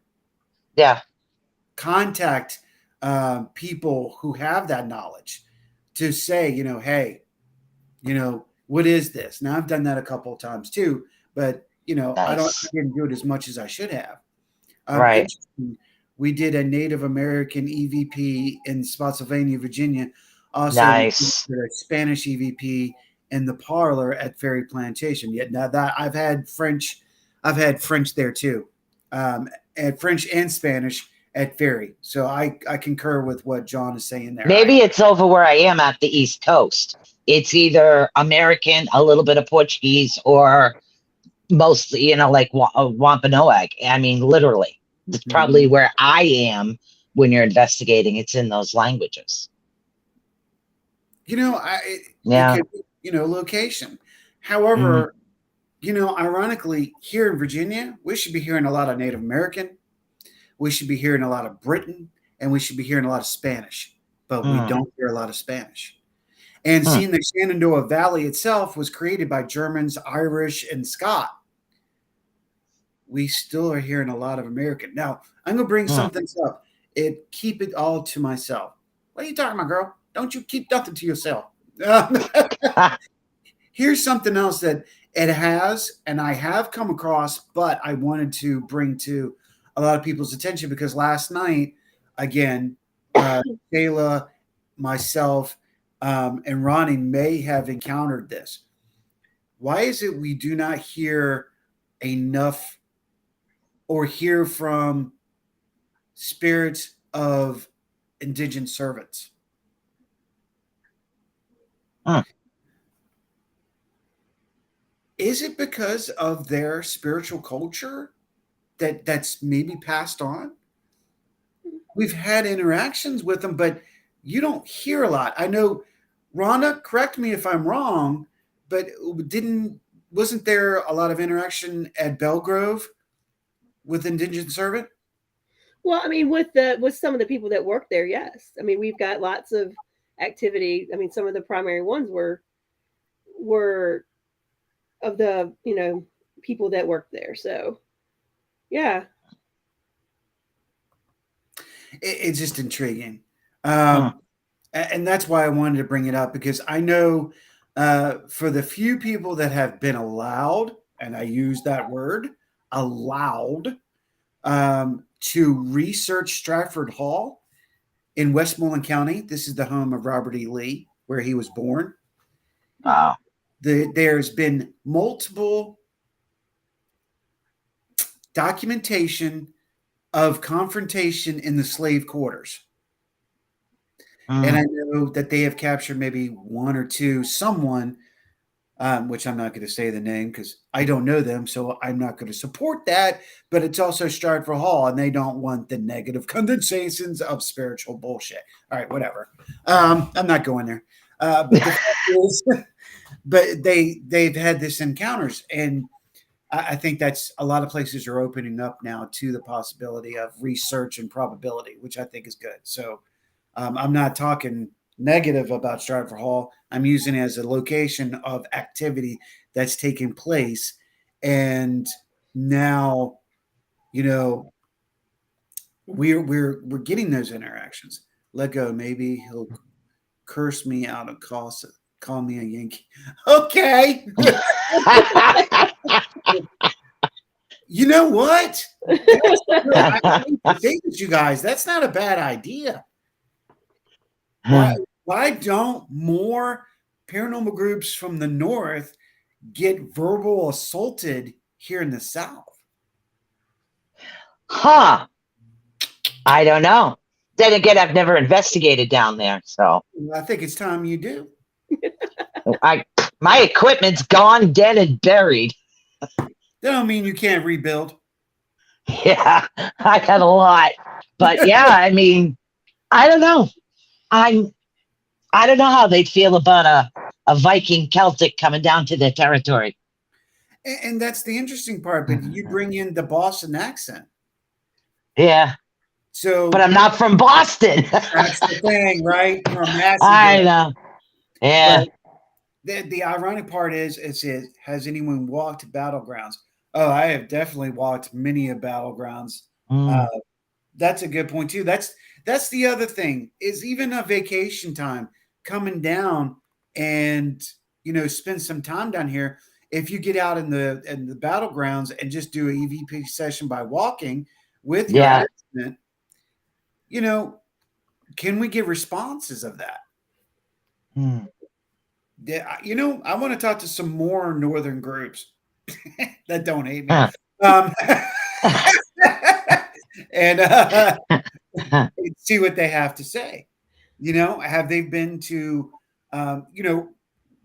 Yeah. Contact people who have that knowledge to say, hey, what is this? Now I've done that a couple of times too, but I didn't do it as much as I should have. Right. We did a Native American EVP in Spotsylvania, Virginia. Also, nice. We did a Spanish EVP in the parlor at Ferry Plantation. Yet now that I've had French there too, and French and Spanish at Ferry. So I concur with what John is saying there. Maybe it's over where I am at the East Coast. It's either American, a little bit of Portuguese, or mostly, like Wampanoag. I mean, literally, it's probably where I am when you're investigating. It's in those languages. Location. However, ironically, here in Virginia, we should be hearing a lot of Native American. We should be hearing a lot of Britain, and we should be hearing a lot of Spanish, but we don't hear a lot of Spanish. And seeing the Shenandoah Valley itself was created by Germans, Irish, and Scott. we still are hearing a lot of American. Now, I'm going to bring something up. Keep it all to myself. What are you talking about, girl? Don't you keep nothing to yourself. Here's something else that it has, and I have come across, but I wanted to bring to a lot of people's attention because last night, again, Kayla, myself, and Ronnie may have encountered this. Why is it we do not hear enough or hear from spirits of indigent servants? Is it because of their spiritual culture that's maybe passed on? We've had interactions with them, but you don't hear a lot. I know, Rhonda, correct me if I'm wrong, but wasn't there a lot of interaction at Belgrove with indigent servant? Well, I mean, with some of the people that work there, yes. I mean, we've got lots of activity. I mean, some of the primary ones were of the people that work there. So, yeah, it's just intriguing, and that's why I wanted to bring it up because I know for the few people that have been allowed, and I use that word, allowed, to research Stratford Hall in Westmoreland County. This is the home of Robert E. Lee, where he was born. Wow. There's been multiple documentation of confrontation in the slave quarters. And I know that they have captured maybe one or two, someone, which I'm not going to say the name because I don't know them, so I'm not going to support that. But it's also Stratford Hall, and they don't want the negative condensations of spiritual bullshit. All right, whatever. I'm not going there. But the fact is, but they've had this encounters, and I think that's a lot of places are opening up now to the possibility of research and probability, which I think is good. So I'm not talking negative about Stratford Hall. I'm using it as a location of activity that's taking place. And now, we're getting those interactions. Let go. Maybe he'll curse me out and call me a Yankee. Okay. You know what? I think you guys, that's not a bad idea. Why don't more paranormal groups from the north get verbal assaulted here in the south? I don't know. Then again, I've never investigated down there, so I think it's time you do. My equipment's gone, dead, and buried. That don't mean you can't rebuild. Yeah, I got a lot, but yeah, I mean, I don't know. I don't know how they'd feel about a Viking Celtic coming down to their territory. And that's the interesting part. But you bring in the Boston accent. Yeah. So, but I'm not from Boston. That's the thing, right? I know. Yeah. But the ironic part is, has anyone walked battlegrounds? Oh, I have definitely walked many of battlegrounds. That's a good point too. That's the other thing is even a vacation time coming down and spend some time down here. If you get out in the battlegrounds and just do an EVP session by walking with your accident, can we get responses of that? Yeah, I want to talk to some more northern groups that don't hate me. And see what they have to say. Have they been to,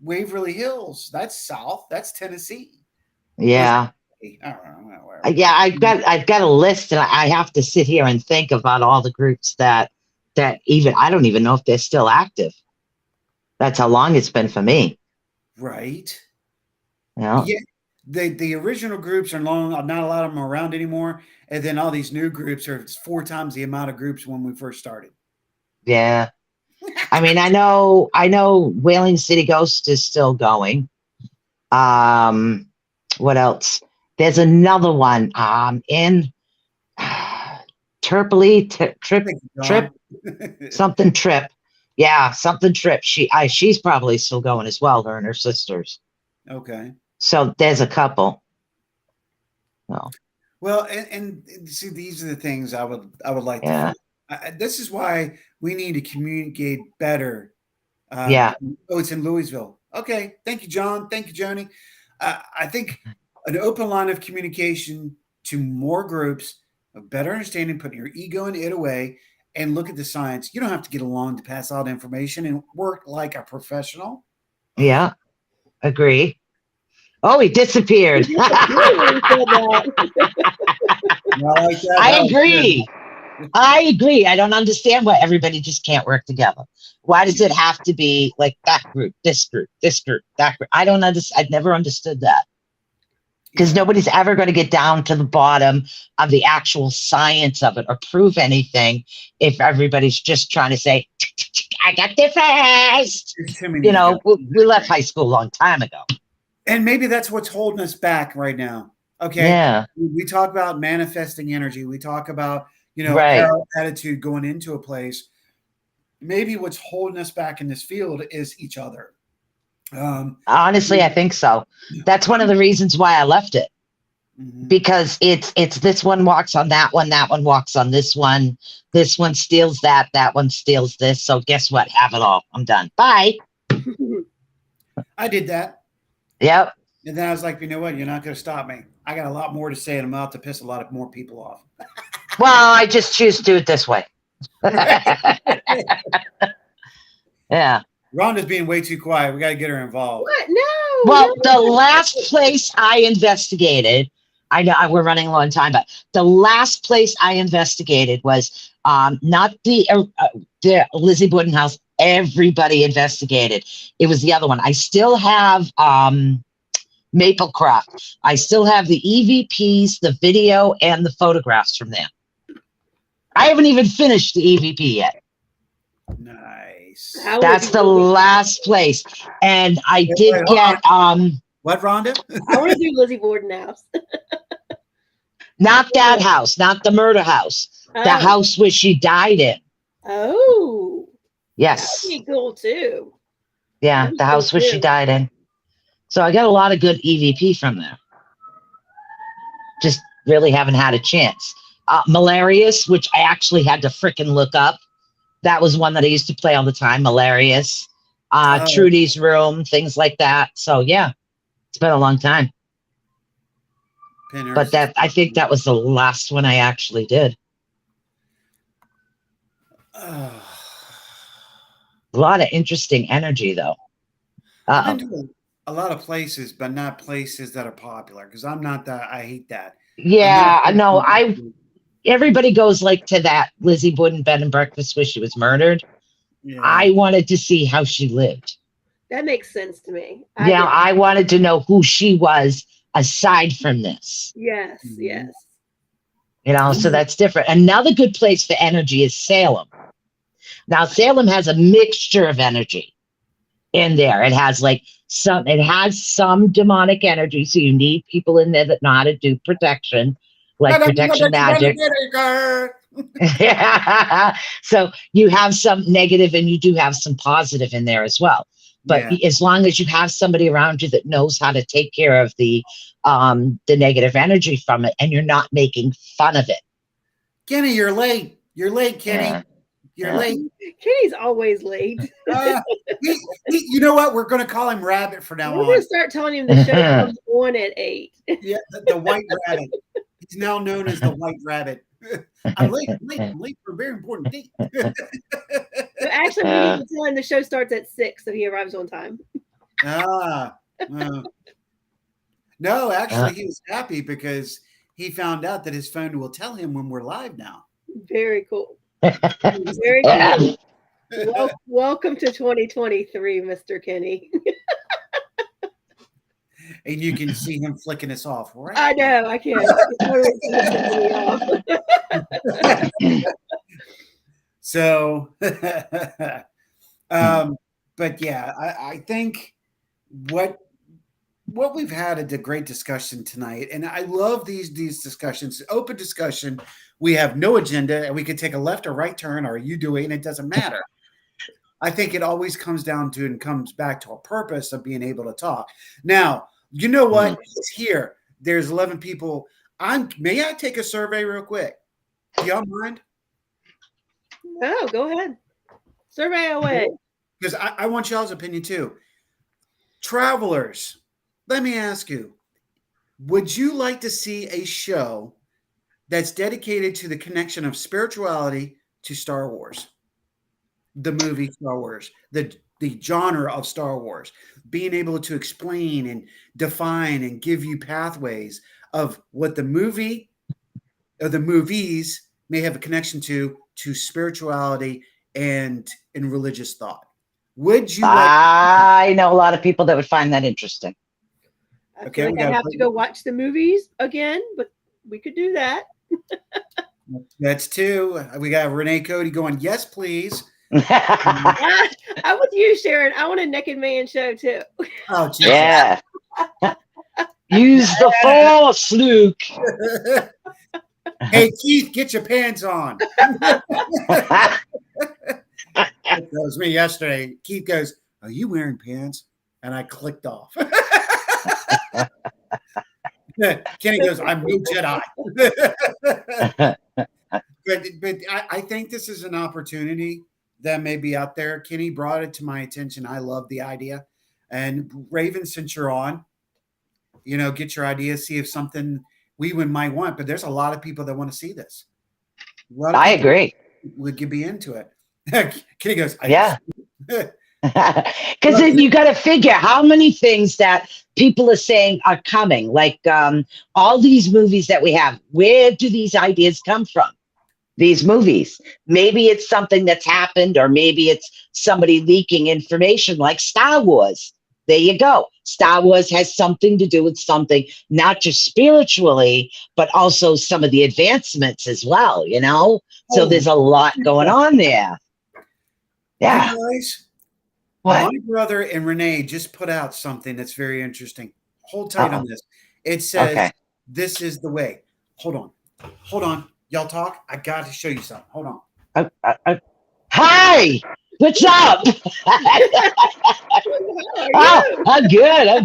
Waverly Hills? That's South. That's Tennessee. Yeah. I don't know. Yeah, I've got a list, and I have to sit here and think about all the groups that even I don't even know if they're still active. That's how long it's been for me. Right. Yeah. The original groups are long. Not a lot of them around anymore. And then all these new groups are 4 times the amount of groups when we first started. Yeah. I mean, I know Whaling City Ghost is still going. What else? There's another one in Trip, something Trip. Yeah, something Trip. She's probably still going as well, her and her sisters. Okay. So there's a couple. Well, and see, these are the things I would like Yeah. to. This is why we need to communicate better. Yeah. Oh, it's in Louisville. Okay. Thank you, John. Thank you, Joni. I think an open line of communication to more groups, a better understanding, putting your ego and it away, and look at the science. You don't have to get along to pass out information and work like a professional. Yeah. Agree. Oh, he disappeared. I agree. I agree. I don't understand why everybody just can't work together. Why does it have to be like that group, this group, that group? I don't understand. I've never understood that. Because nobody's ever going to get down to the bottom of the actual science of it or prove anything if everybody's just trying to say, I got there first. You know, we left high school a long time ago. And maybe that's what's holding us back right now. Okay. Yeah. We talk about manifesting energy. We talk about, Right. our attitude going into a place. Maybe what's holding us back in this field is each other. Honestly, I think so. That's one of the reasons why I left it. Because it's this one walks on that one walks on this one steals that one steals this. So guess what? Have it all. I'm done. Bye. I did that. Yep. And then I was like, you know what? You're not going to stop me. I got a lot more to say, and I'm about to piss a lot of more people off. Well, I just choose to do it this way. Yeah. Rhonda's being way too quiet. We got to get her involved. What? No. Well, the last place I investigated, I know we're running a long time, but the last place I investigated was not the Lizzie Borden house. Everybody investigated. It was the other one. I still have Maplecroft. I still have the EVPs, the video, and the photographs from there. I haven't even finished the EVP yet. Nice. That's the last place. And I did get what, Rhonda? I want to do Lizzie Borden house. Not that house, not the murder house. The house where she died in. Oh. Yes. That'd be cool too. Yeah, the house where she died in. So I got a lot of good EVP from there. Just really haven't had a chance. Malarious, which I actually had to frickin' look up. That was one that I used to play all the time. Malarious. Trudy's Room, things like that. So yeah, it's been a long time. But I think that was the last one I actually did. A lot of interesting energy though. I've been to a lot of places, but not places that are popular because I'm not that. I hate that. Yeah, no, everybody goes like to that Lizzie Borden bed and breakfast where she was murdered. Yeah. I wanted to see how she lived. That makes sense to me. I wanted to know who she was aside from this. Yes, yes. So that's different. Another good place for energy is Salem. Now, Salem has a mixture of energy in there. It has some demonic energy. So you need people in there that know how to do protection, like protection magic. So you have some negative and you do have some positive in there as well. But as long as you have somebody around you that knows how to take care of the negative energy from it, and you're not making fun of it. Kenny, you're late. You're late, Kenny. Yeah. You're late. Kenny's always late. You know what? We're going to call him Rabbit from now on. We're going to start telling him the show comes on at 8. Yeah, the White Rabbit. He's now known as the White Rabbit. I'm late for a very important date. So actually, we need to tell him the show starts at 6, so he arrives on time. No, actually, he was happy because he found out that his phone will tell him when we're live now. Very cool. Very cool. Welcome to 2023, Mr. Kenny. And you can see him flicking us off, right? I know, I can. So, but yeah, I think what what we've had a great discussion tonight, and I love these discussions, open discussion. We have no agenda, and we can take a left or right turn, or you do it, and it doesn't matter. I think it always comes down to and comes back to a purpose of being able to talk. Now, you know what? It's here. There's 11 people. May I take a survey real quick? Do y'all mind? No, go ahead. Survey away. Because I want y'all's opinion too. Travelers, let me ask you, would you like to see a show that's dedicated to the connection of spirituality to Star Wars? The movie Star Wars, the genre of Star Wars, being able to explain and define and give you pathways of what the movie or the movies may have a connection to spirituality and religious thought. Would you? I know a lot of people that would find that interesting. I feel like I'd have to go watch the movies again, but we could do that. That's two. We got Renee Cody going, yes, please. I'm with you, Sharon. I want a naked man show too. Oh, Jesus. Yeah. Use the force, Luke. Hey, Keith, get your pants on. That was me yesterday. Keith goes, are you wearing pants? And I clicked off. Kenny goes, I'm no Jedi. but I think this is an opportunity that may be out there. Kenny brought it to my attention. I love the idea. And Raven, since you're on, get your ideas, see if something we might want. But there's a lot of people that want to see this. I agree. Would be into it. Kenny goes, yeah. Because you got to figure how many things that people are saying are coming. Like all these movies that we have, where do these ideas come from? These movies. Maybe it's something that's happened, or maybe it's somebody leaking information like Star Wars. There you go. Star Wars has something to do with something, not just spiritually, but also some of the advancements as well, So there's a lot going on there. Yeah. Hey guys, what? My brother and Renee just put out something that's very interesting. Hold tight on this. It says, This is the way. Hold on. Y'all talk. I got to show you something. Hold on. Hi. What's up? I'm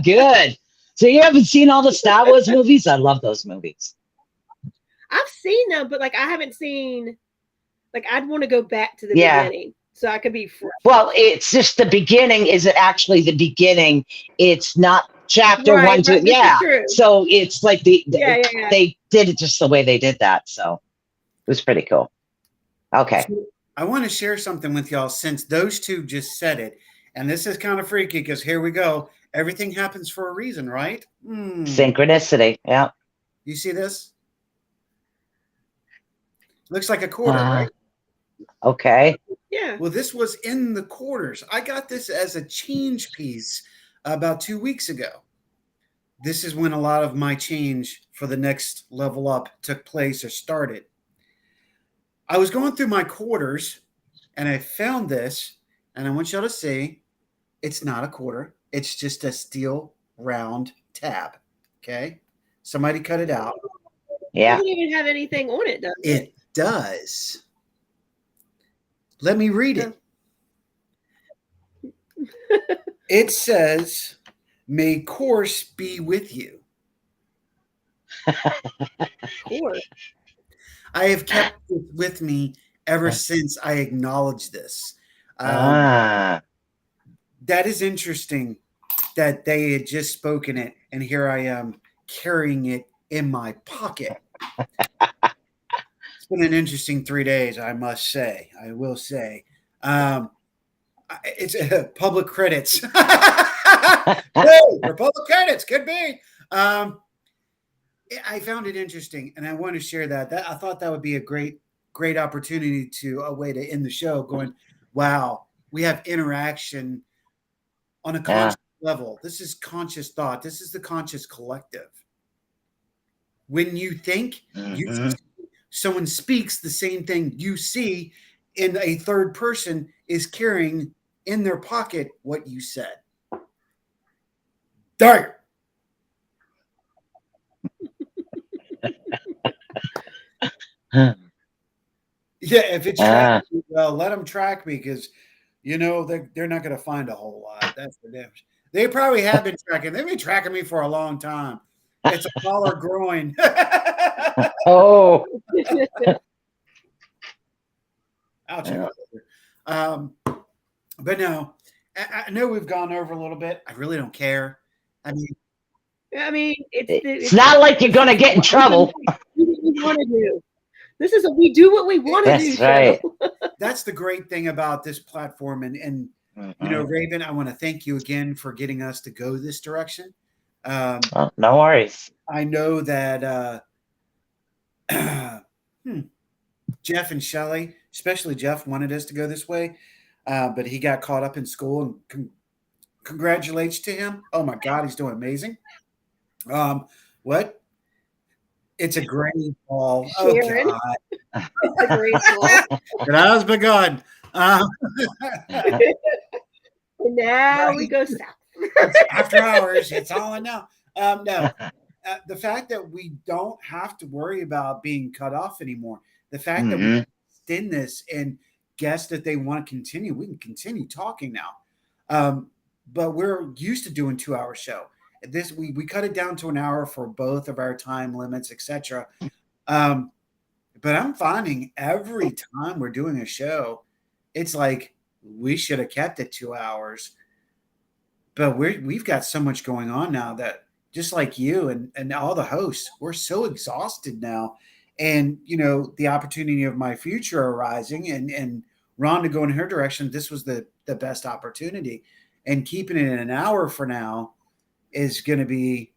good. So you haven't seen all the Star Wars movies? I love those movies. I've seen them, but I haven't seen. I'd want to go back to the beginning, so I could be fresh. Well, it's just the beginning. Is it actually the beginning? It's not chapter 1, 2. Yeah. So it's like they did it just the way they did that. So it was pretty cool. Okay. So I want to share something with y'all since those two just said it. And this is kind of freaky because here we go. Everything happens for a reason, right? Synchronicity. Yeah. You see this? Looks like a quarter, right? Okay. Yeah. Well, this was in the quarters. I got this as a change piece about 2 weeks ago. This is when a lot of my change for the next level up took place or started. I was going through my quarters and I found this, and I want y'all to see it's not a quarter. It's just a steel round tab. Okay. Somebody cut it out. Yeah. It doesn't even have anything on it, does it? It does. Let me read it. It says, may course be with you. Course. I have kept it with me ever since I acknowledged this. That is interesting that they had just spoken it, and here I am carrying it in my pocket. It's been an interesting 3 days, I must say. I will say. It's public credits. Hey, for public credits, could be. I found it interesting, and I want to share that. I thought that would be a great opportunity a way to end the show. Going, wow, we have interaction on a conscious level. This is conscious thought. This is the conscious collective. When you think, someone speaks the same thing you see, in a third person is carrying in their pocket what you said. There. Yeah, if it's tracking me, well, let them track me because, you know, they're not going to find a whole lot. That's the difference. They probably have been tracking. They've been tracking me for a long time. It's a collar growing. Oh. Ouch. But no, I know we've gone over a little bit. I really don't care. I mean, it's not like you're going to get in trouble. We want to do. This is we do what we want to do. Right. That's the great thing about this platform. And you know, Raven, I want to thank you again for getting us to go this direction. No worries. I know that Jeff and Shelley, especially Jeff, wanted us to go this way, but he got caught up in school. And congratulations to him. Oh my God, he's doing amazing. What? It's a great ball. Oh God. It's a great ball. It has begun. And now we go south. After hours, it's all I know. No, the fact that we don't have to worry about being cut off anymore. The fact that we extend this and guess that they want to continue, we can continue talking now. But we're used to doing 2-hour show. This we cut it down to an hour for both of our time limits, etc. But I'm finding every time we're doing a show, it's like we should have kept it 2 hours. But we've got so much going on now that just like you and all the hosts, we're so exhausted now. And, you know, the opportunity of my future arising and Rhonda going in her direction, this was the best opportunity. And keeping it in an hour for now is going to be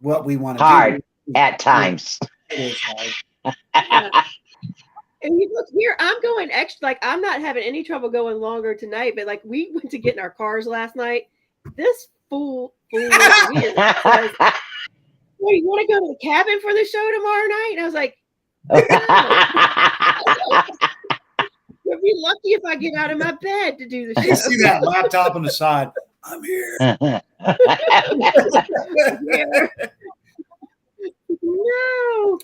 what we want to do. Hard at times. It is hard. Yeah. And you look here, I'm going extra. Like, I'm not having any trouble going longer tonight, but like we went to get in our cars last night. This fool was weird. Well, you want to go to the cabin for the show tomorrow night? And I was like, you'll be lucky if I get out of my bed to do the show. You see that laptop on the side. I'm here. No.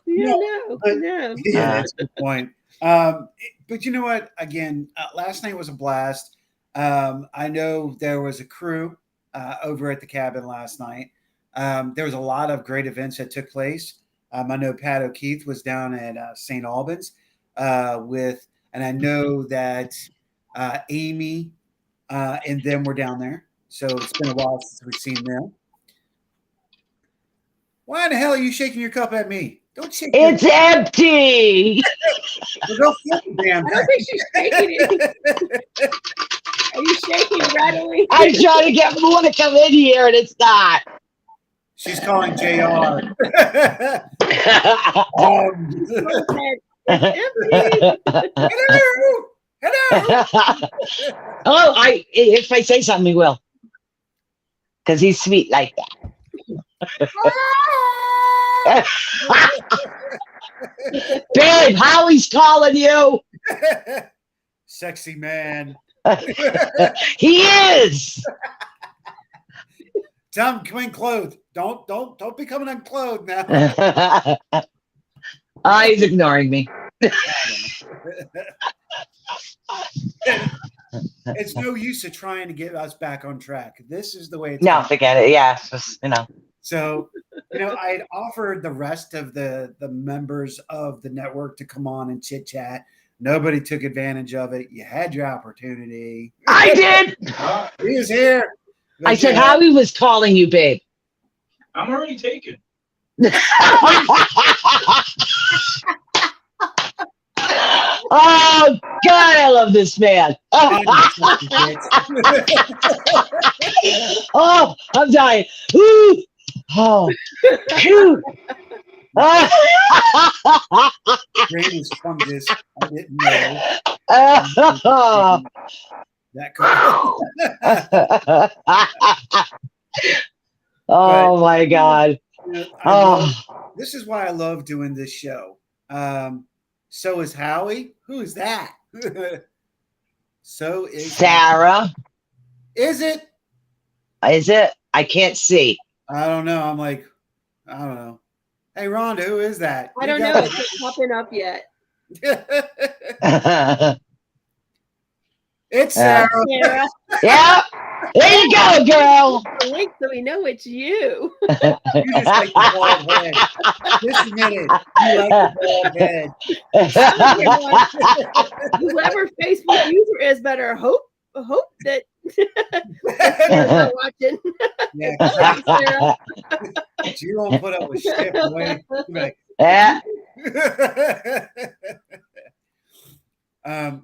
Yeah, that's a good point. But you know what? Again, last night was a blast. I know there was a crew over at the cabin last night. There was a lot of great events that took place. I know Pat O'Keefe was down at St. Albans and I know that Amy and them were down there. So it's been a while since we've seen them. Why in the hell are you shaking your cup at me? Don't shake it. It's empty. Well, go flip the damn I don't think she's shaking it. Are you shaking readily? I'm trying to get more to come in here and it's not. She's calling JR. Hello. Oh, if I say something, he will. Because he's sweet like that. Babe, Howie's calling you. Sexy man. He is. Tell him come in clothed. Don't be coming unclothed now. He's ignoring me. It's no use of trying to get us back on track. This is the way it's No, forget it. Yeah, it's just, So, I had offered the rest of the members of the network to come on and chit chat. Nobody took advantage of it. You had your opportunity. I did. He was here. I said, Howie was calling you, babe. I'm already taken. Oh, God, I love this man. Oh, I'm dying. Ooh. Oh, shoot. Brain is fungus. I didn't know. That Oh, my God. This is why I love doing this show. So is Howie. Who is that? So is Sarah. Is it? Is it? I can't see. I don't know. I'm like, I don't know. Hey, Rhonda, who is that? I don't know. It's not popping up yet. It's Sarah. Sarah, Yeah. There you go, girl. the link so we know it's you. You just like the bald head. Just admit it. You like the bald head. Whoever Facebook user is better hope that they're watching. Yeah, Thanks, Sarah. you don't put up with shit, boy. You'll be like, Yeah.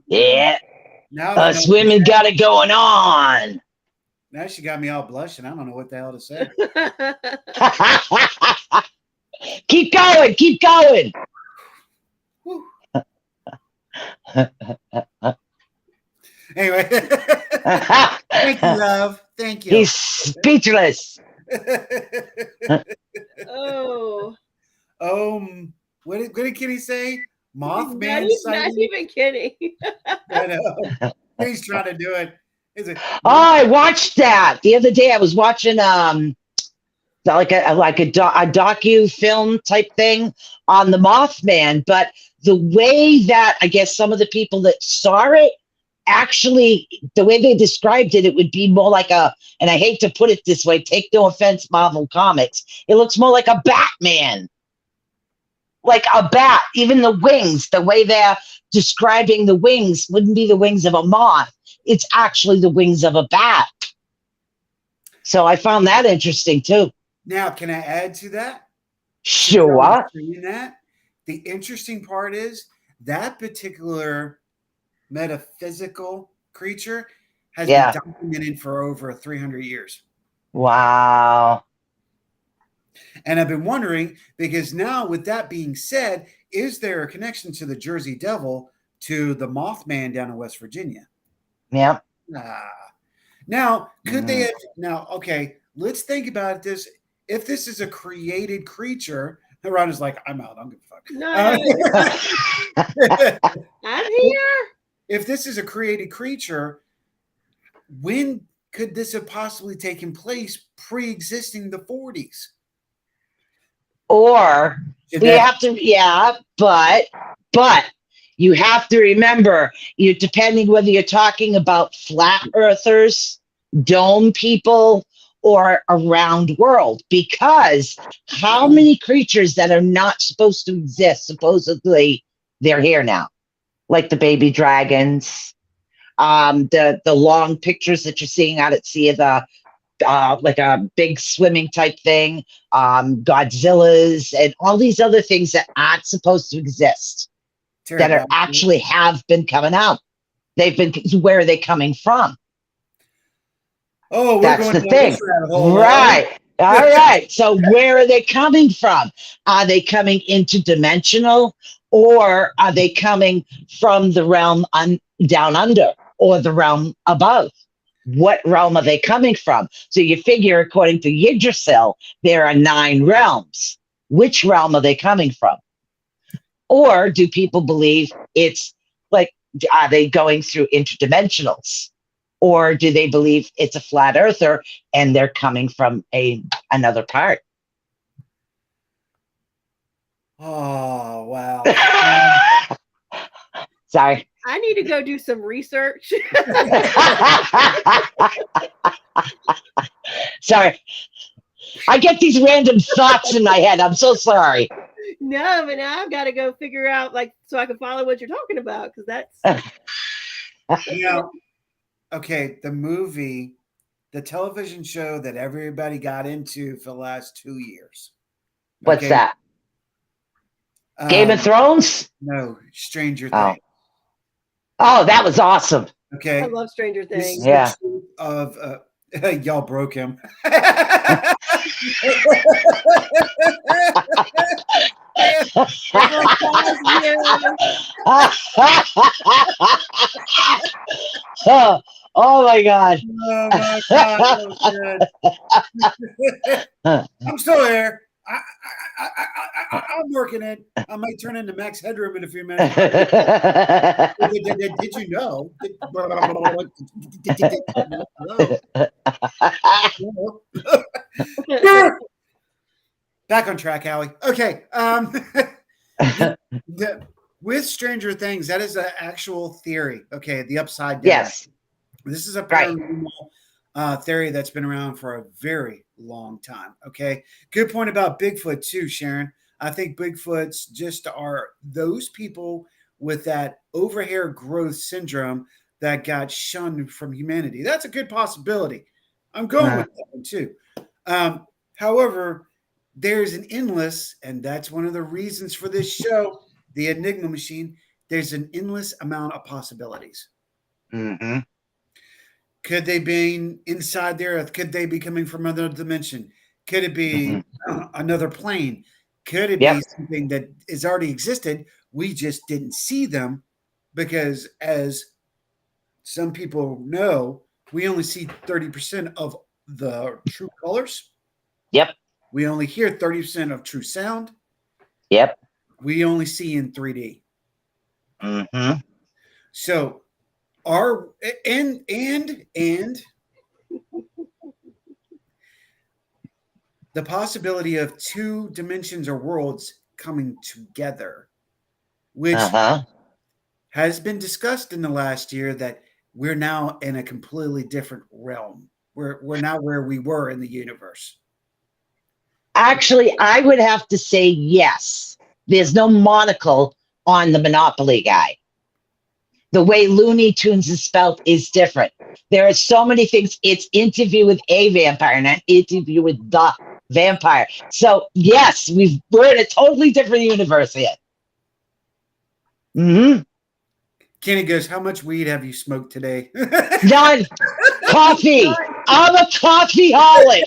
Yeah. Now that I know Us women got it going on. now she got me all blushing. I don't know what the hell to say. Keep going. Keep going. Whew. Anyway, thank you, love. Thank you. He's speechless. Oh. What did Kitty say? Mothman Not sighting? even kidding. I know. He's trying to do it. Is it? Oh, I watched that the other day. I was watching like a docu film type thing on the Mothman, but the way that I guess some of the people that saw it actually, the way they described it, it would be more like a, and I hate to put it this way, take no offense, Marvel Comics, it looks more like a Batman. Like a bat, even the wings, the way they're describing the wings wouldn't be the wings of a moth. It's actually the wings of a bat. So I found that interesting too. Now, can I add to that? Sure. That the interesting part is that particular metaphysical creature has been documented for over 300 years. Wow. And I've been wondering, because now with that being said, is there a connection to the Jersey Devil to the Mothman down in West Virginia? Yeah. Now, could they have, now, okay, let's think about this. If this is a created creature, Rhonda's like, I'm out. I don't give a fuck. No, I'm here. If this is a created creature, when could this have possibly taken place pre-existing the 40s? Or we have to, but you have to remember, you depending whether you're talking about flat earthers, dome people, or a round world, because how many creatures that are not supposed to exist, supposedly they're here now, like the baby dragons, the long pictures that you're seeing out at sea of the like a big swimming type thing, Godzillas, and all these other things that aren't supposed to exist that are actually have been coming out. They've been, where are they coming from? Oh, that's the thing. Right. All right. So where are they coming from? Are they coming interdimensional, or are they coming from the realm down under, or the realm above? What realm are they coming from? So you figure, according to Yggdrasil, there are 9 realms. Which realm are they coming from? Or do people believe it's like, are they going through interdimensionals? Or do they believe it's a flat earther and they're coming from another part? Oh, wow. Sorry. I need to go do some research. Sorry. I get these random thoughts in my head. I'm so sorry. No, but now I've got to go figure out, like, so I can follow what you're talking about, because that's... Okay, the movie, the television show that everybody got into for the last 2 years. What's that? Game of Thrones? No, Stranger Things. Oh, that was awesome. Okay. I love Stranger Things. Yeah. Of y'all broke him. Oh my God. Oh my God. I'm still there. I'm working it. I might turn into Max Headroom in a few minutes. Did you know? Back on track, Howie. Okay. with Stranger Things, that is an actual theory. Okay, the upside down. Yes. This is a Right. paranormal theory that's been around for a very long time. Okay, good point about Bigfoot too, Sharon. I think Bigfoots just are those people with that overhair growth syndrome that got shunned from humanity. That's a good possibility. I'm going with that one too. However, there's an endless, and that's one of the reasons for this show, the Enigma Machine. There's an endless amount of possibilities. Mm-hmm. Could they be inside the earth? Could they be coming from another dimension? Could it be another plane? Could it be something that has already existed? We just didn't see them because, as some people know, we only see 30% of the true colors. Yep. We only hear 30% of true sound. Yep. We only see in 3D. Mm-hmm. So our and the possibility of two dimensions or worlds coming together, which has been discussed in the last year, that we're now in a completely different realm. We're not where we were in the universe. Actually, I would have to say yes. There's no monocle on the Monopoly guy. The way Looney Tunes is spelled is different. There are so many things. It's interview with a vampire, not interview with the vampire. So yes, we're in a totally different universe here. Mm-hmm. Kenny goes, "How much weed have you smoked today?" None. Coffee. I'm a coffeeholic.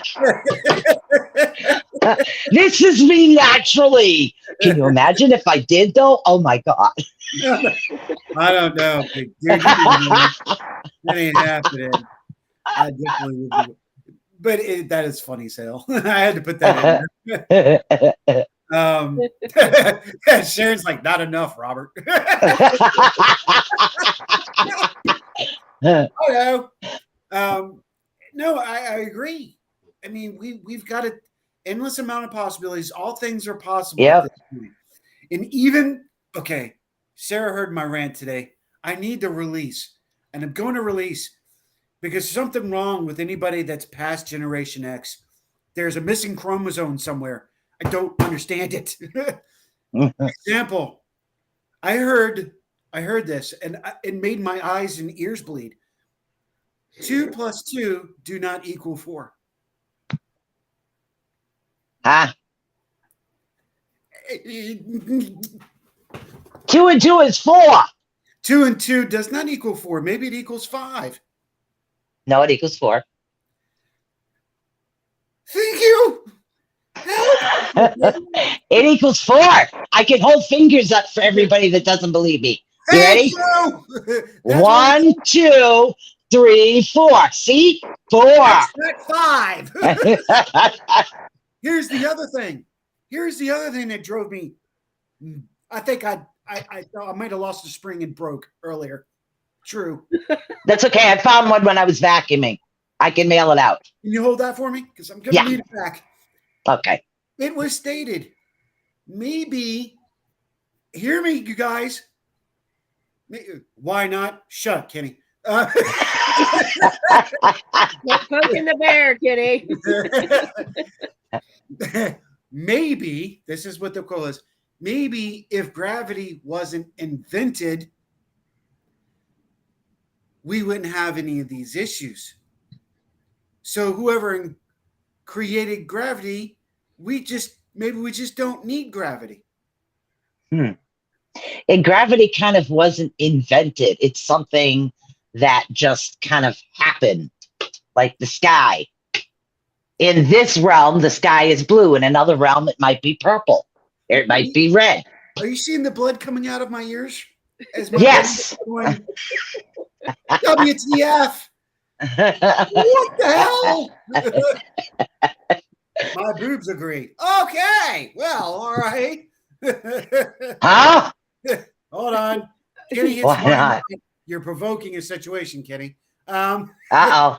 This is me naturally. Can you imagine if I did, though? Oh my God. I don't know, dude. That ain't happening. I definitely would be. But that is funny, Sale. I had to put that in there. Sharon's like, not enough, Robert. Oh no. No, I agree. I mean, we've got an endless amount of possibilities. All things are possible at this point. And even Sarah heard my rant today. I need to release, and I'm going to release because something wrong with anybody that's past Generation X. There's a missing chromosome somewhere. I don't understand it. Example: I heard this, and it made my eyes and ears bleed. 2 + 2 do not equal 4. Huh? 2 and 2 is 4. 2 and 2 does not equal 4. Maybe it equals 5. No, it equals 4. Thank you. It equals 4. I can hold fingers up for everybody that doesn't believe me. You ready? 1, 2, 3, 4. See? 4. That's not 5. Here's the other thing. That drove me. I think I might have lost a spring and broke earlier. True. That's okay. I found one when I was vacuuming. I can mail it out. Can you hold that for me? Because I'm going to need it back. Okay. It was stated, maybe, hear me, you guys. Why not? Shut up, Kenny. Not poking the bear, Kenny. Maybe, this is what the quote is, maybe if gravity wasn't invented, we wouldn't have any of these issues. So whoever created gravity, we just don't need gravity. And gravity kind of wasn't invented. It's something that just kind of happened, like the sky. In this realm, the sky is blue. In another realm, it might be purple. It might be red. Are you seeing the blood coming out of my ears? Yes. Going, WTF? What the hell? My boobs agree. Okay. Well, all right. Huh? Hold on. Kenny hits Why not? You're provoking a situation, Kenny. Uh-oh.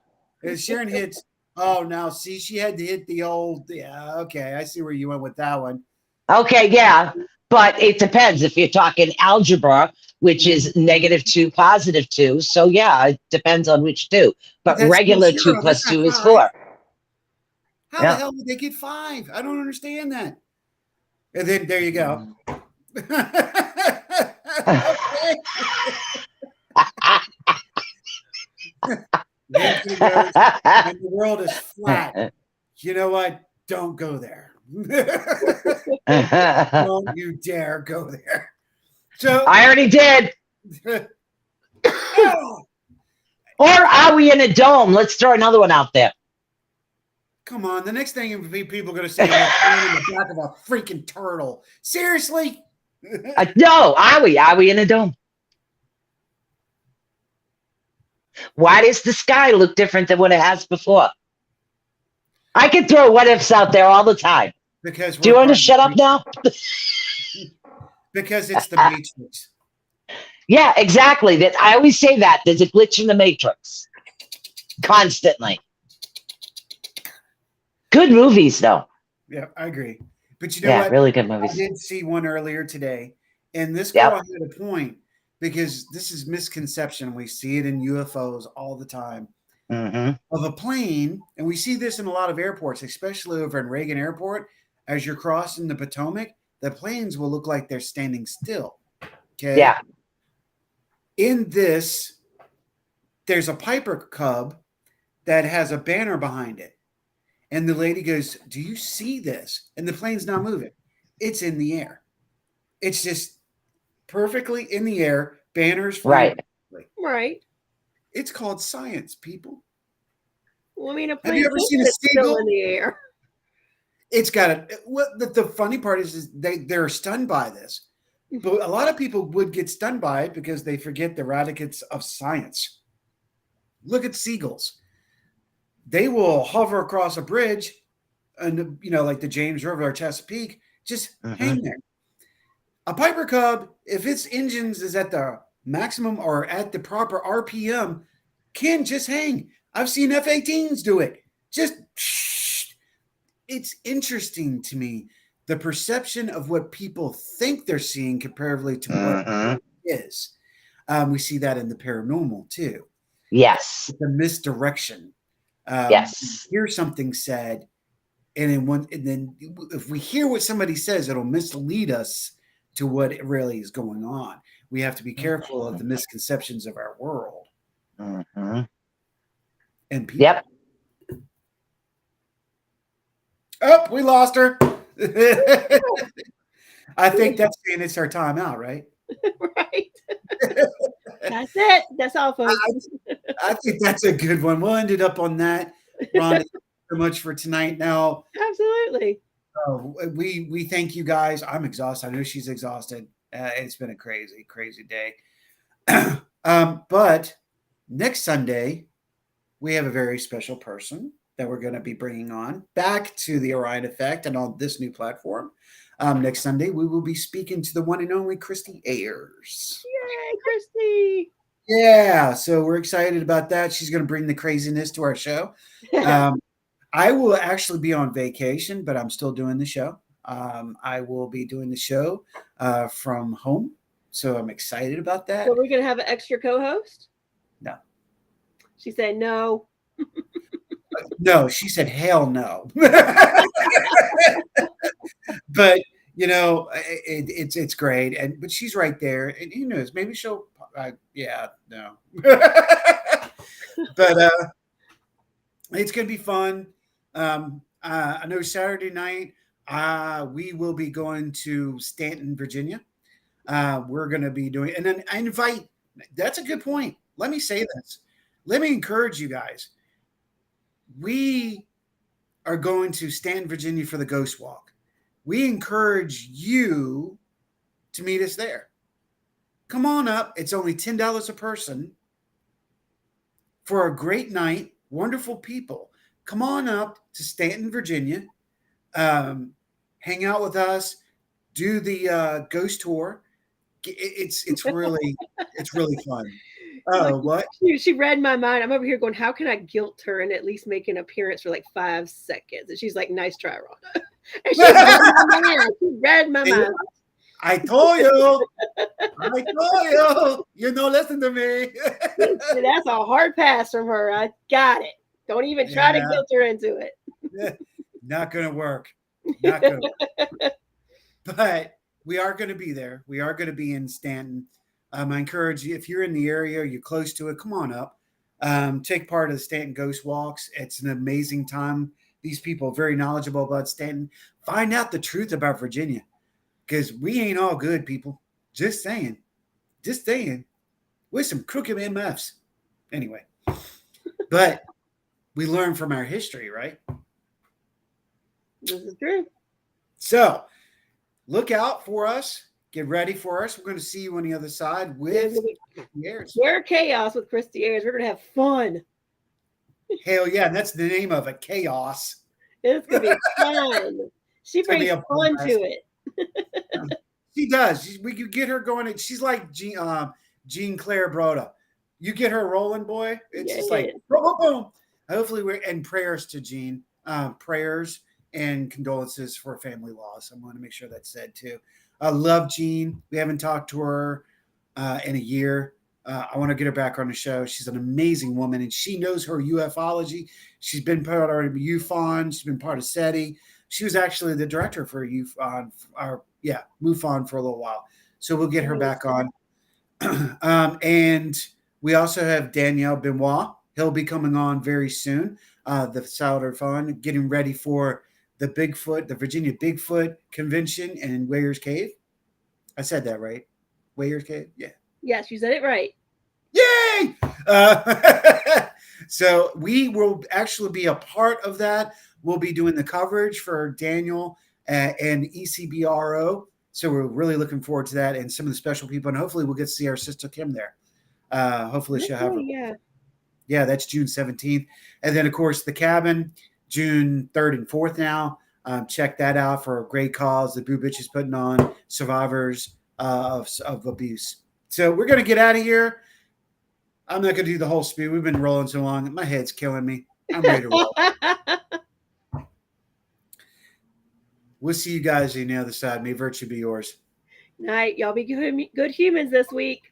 Sharon hits. Oh, now see, she had to hit the old. Yeah, okay. I see where you went with that one. Okay, yeah. But it depends if you're talking algebra, which is -2, +2. So yeah, it depends on which two. But That's still regular 2 zero. That's plus not 2 is 5. 4. How the Yeah. hell did they get 5? I don't understand that. And then there you go. Okay. Then she goes, and the world is flat. You know what? Don't go there. Don't you dare go there. So, I already did. oh, Or are we in a dome? Let's throw another one out there. come on. The next thing people are going to say, we're standing in the back of a freaking turtle. Seriously? No, are we? Are we in a dome? Why does the sky look different than what it has before? I can throw what ifs out there all the time. Because Do you want to shut up now? Because it's the Matrix. Yeah, exactly. That I always say that there's a glitch in the Matrix. Constantly. Good movies, though. Yeah, I agree. But you know Yeah, what? really good I movies. did see one earlier today, and this girl had a point because this is misconception. We see it in UFOs all the time. Of a plane, and we see this in a lot of airports, especially over in Reagan Airport. As you're crossing the Potomac, the planes will look like they're standing still. Okay. Yeah. In this, there's a Piper Cub that has a banner behind it. And the lady goes, "Do you see this?" And the plane's not moving. It's in the air. It's just perfectly in the air. Banners flying. Right. It's called science, people. Well, I mean, a Have you plane ever seen a that's still seagull? in the air. It's got a. What the funny part is they're stunned by this, but a lot of people would get stunned by it because they forget the radicals of science. Look at seagulls. They will hover across a bridge, and like the James River or Chesapeake, just hang there. A Piper Cub, if its engines is at the maximum or at the proper RPM, can just hang. I've seen F-18s do it. Just, it's interesting to me, the perception of what people think they're seeing comparatively to what it is. We see that in the paranormal too. Yes. It's a misdirection. Yes. Hear something said, and then if we hear what somebody says, it'll mislead us to what really is going on. We have to be careful of the misconceptions of our world. And people. Yep. Oh, we lost her. I think that's saying it's our time out, right? Right. That's it. That's all, folks. I think that's a good one. We'll end it up on that. Rhonda, thank you so much for tonight. Now, absolutely. We thank you guys. I'm exhausted. I know she's exhausted. It's been a crazy, crazy day. But next Sunday, we have a very special person that we're going to be bringing on back to the Orion Effect and on this new platform. Next Sunday, we will be speaking to the one and only Christy Ayers. Yay, Christy! Yeah, so we're excited about that. She's going to bring the craziness to our show. I will actually be on vacation, but I'm still doing the show. I will be doing the show from home, so I'm excited about that. So we're going to have an extra co-host? No. She said no. No, she said hell no. But it's great, but she's right there, and who knows? Maybe she'll. No. But it's gonna be fun. I know Saturday night we will be going to Stanton, Virginia. We're going to be doing, and then I invite. That's a good point. Let me say this. Let me encourage you guys. We are going to Stanton, Virginia for the Ghost Walk. We encourage you to meet us there. Come on up. It's only $10 a person for a great night. Wonderful people. Come on up to Stanton, Virginia. Hang out with us. Do the ghost tour. It's really fun. Oh, what? She read my mind. I'm over here going, how can I guilt her and at least make an appearance for like 5 seconds? And she's like, nice try, Rhonda. And she read my mind. I told you. I told you. You don't listen to me. That's a hard pass from her. I got it. Don't even try to Yeah. guilt her into it. Not going to work. Not going to work. But we are going to be there. We are going to be in Stanton. I encourage you, if you're in the area or you're close to it, come on up. Take part of the Stanton Ghost Walks. It's an amazing time. These people are very knowledgeable about Stanton. Find out the truth about Virginia, because we ain't all good people. Just saying. Just saying. We're some crooked MFs. Anyway. But we learn from our history, right? This is true. So look out for us. Get ready for us. We're going to see you on the other side with Ayers. Pure chaos with Christy Ayers. We're going to have fun. Hell yeah. That's the name of it. Chaos. It's going to be fun. She brings fun to it. She does. We could get her going. She's like Jean Claire Broda. You get her rolling, boy. It's just like boom, boom, boom. Hopefully we're and prayers to Jean. Prayers and condolences for family loss. I want to make sure that's said too. I love Jean. We haven't talked to her in a year. I want to get her back on the show. She's an amazing woman, and she knows her ufology. She's been part of UFON. She's been part of SETI. She was actually the director for MUFON, MUFON for a little while. So we'll get her back on. And we also have Danielle Benoit. He'll be coming on very soon. The Souder Fund, getting ready for the Virginia Bigfoot Convention in Wayers Cave. I said that right. Wayers Cave? Yeah. Yes, you said it right. Yay! So we will actually be a part of that. We'll be doing the coverage for Daniel and ECBRO. So we're really looking forward to that and some of the special people. And hopefully we'll get to see our sister Kim there. Hopefully she'll have her. Yeah, that's June 17th. And then, of course, the cabin, June 3rd and 4th now. Check that out for a great cause that Boo Bitch is putting on, survivors of abuse. So we're going to get out of here. I'm not going to do the whole speed. We've been rolling so long. My head's killing me. I'm ready to roll. We'll see you guys on the other side. May virtue be yours. Night. Y'all be good humans this week.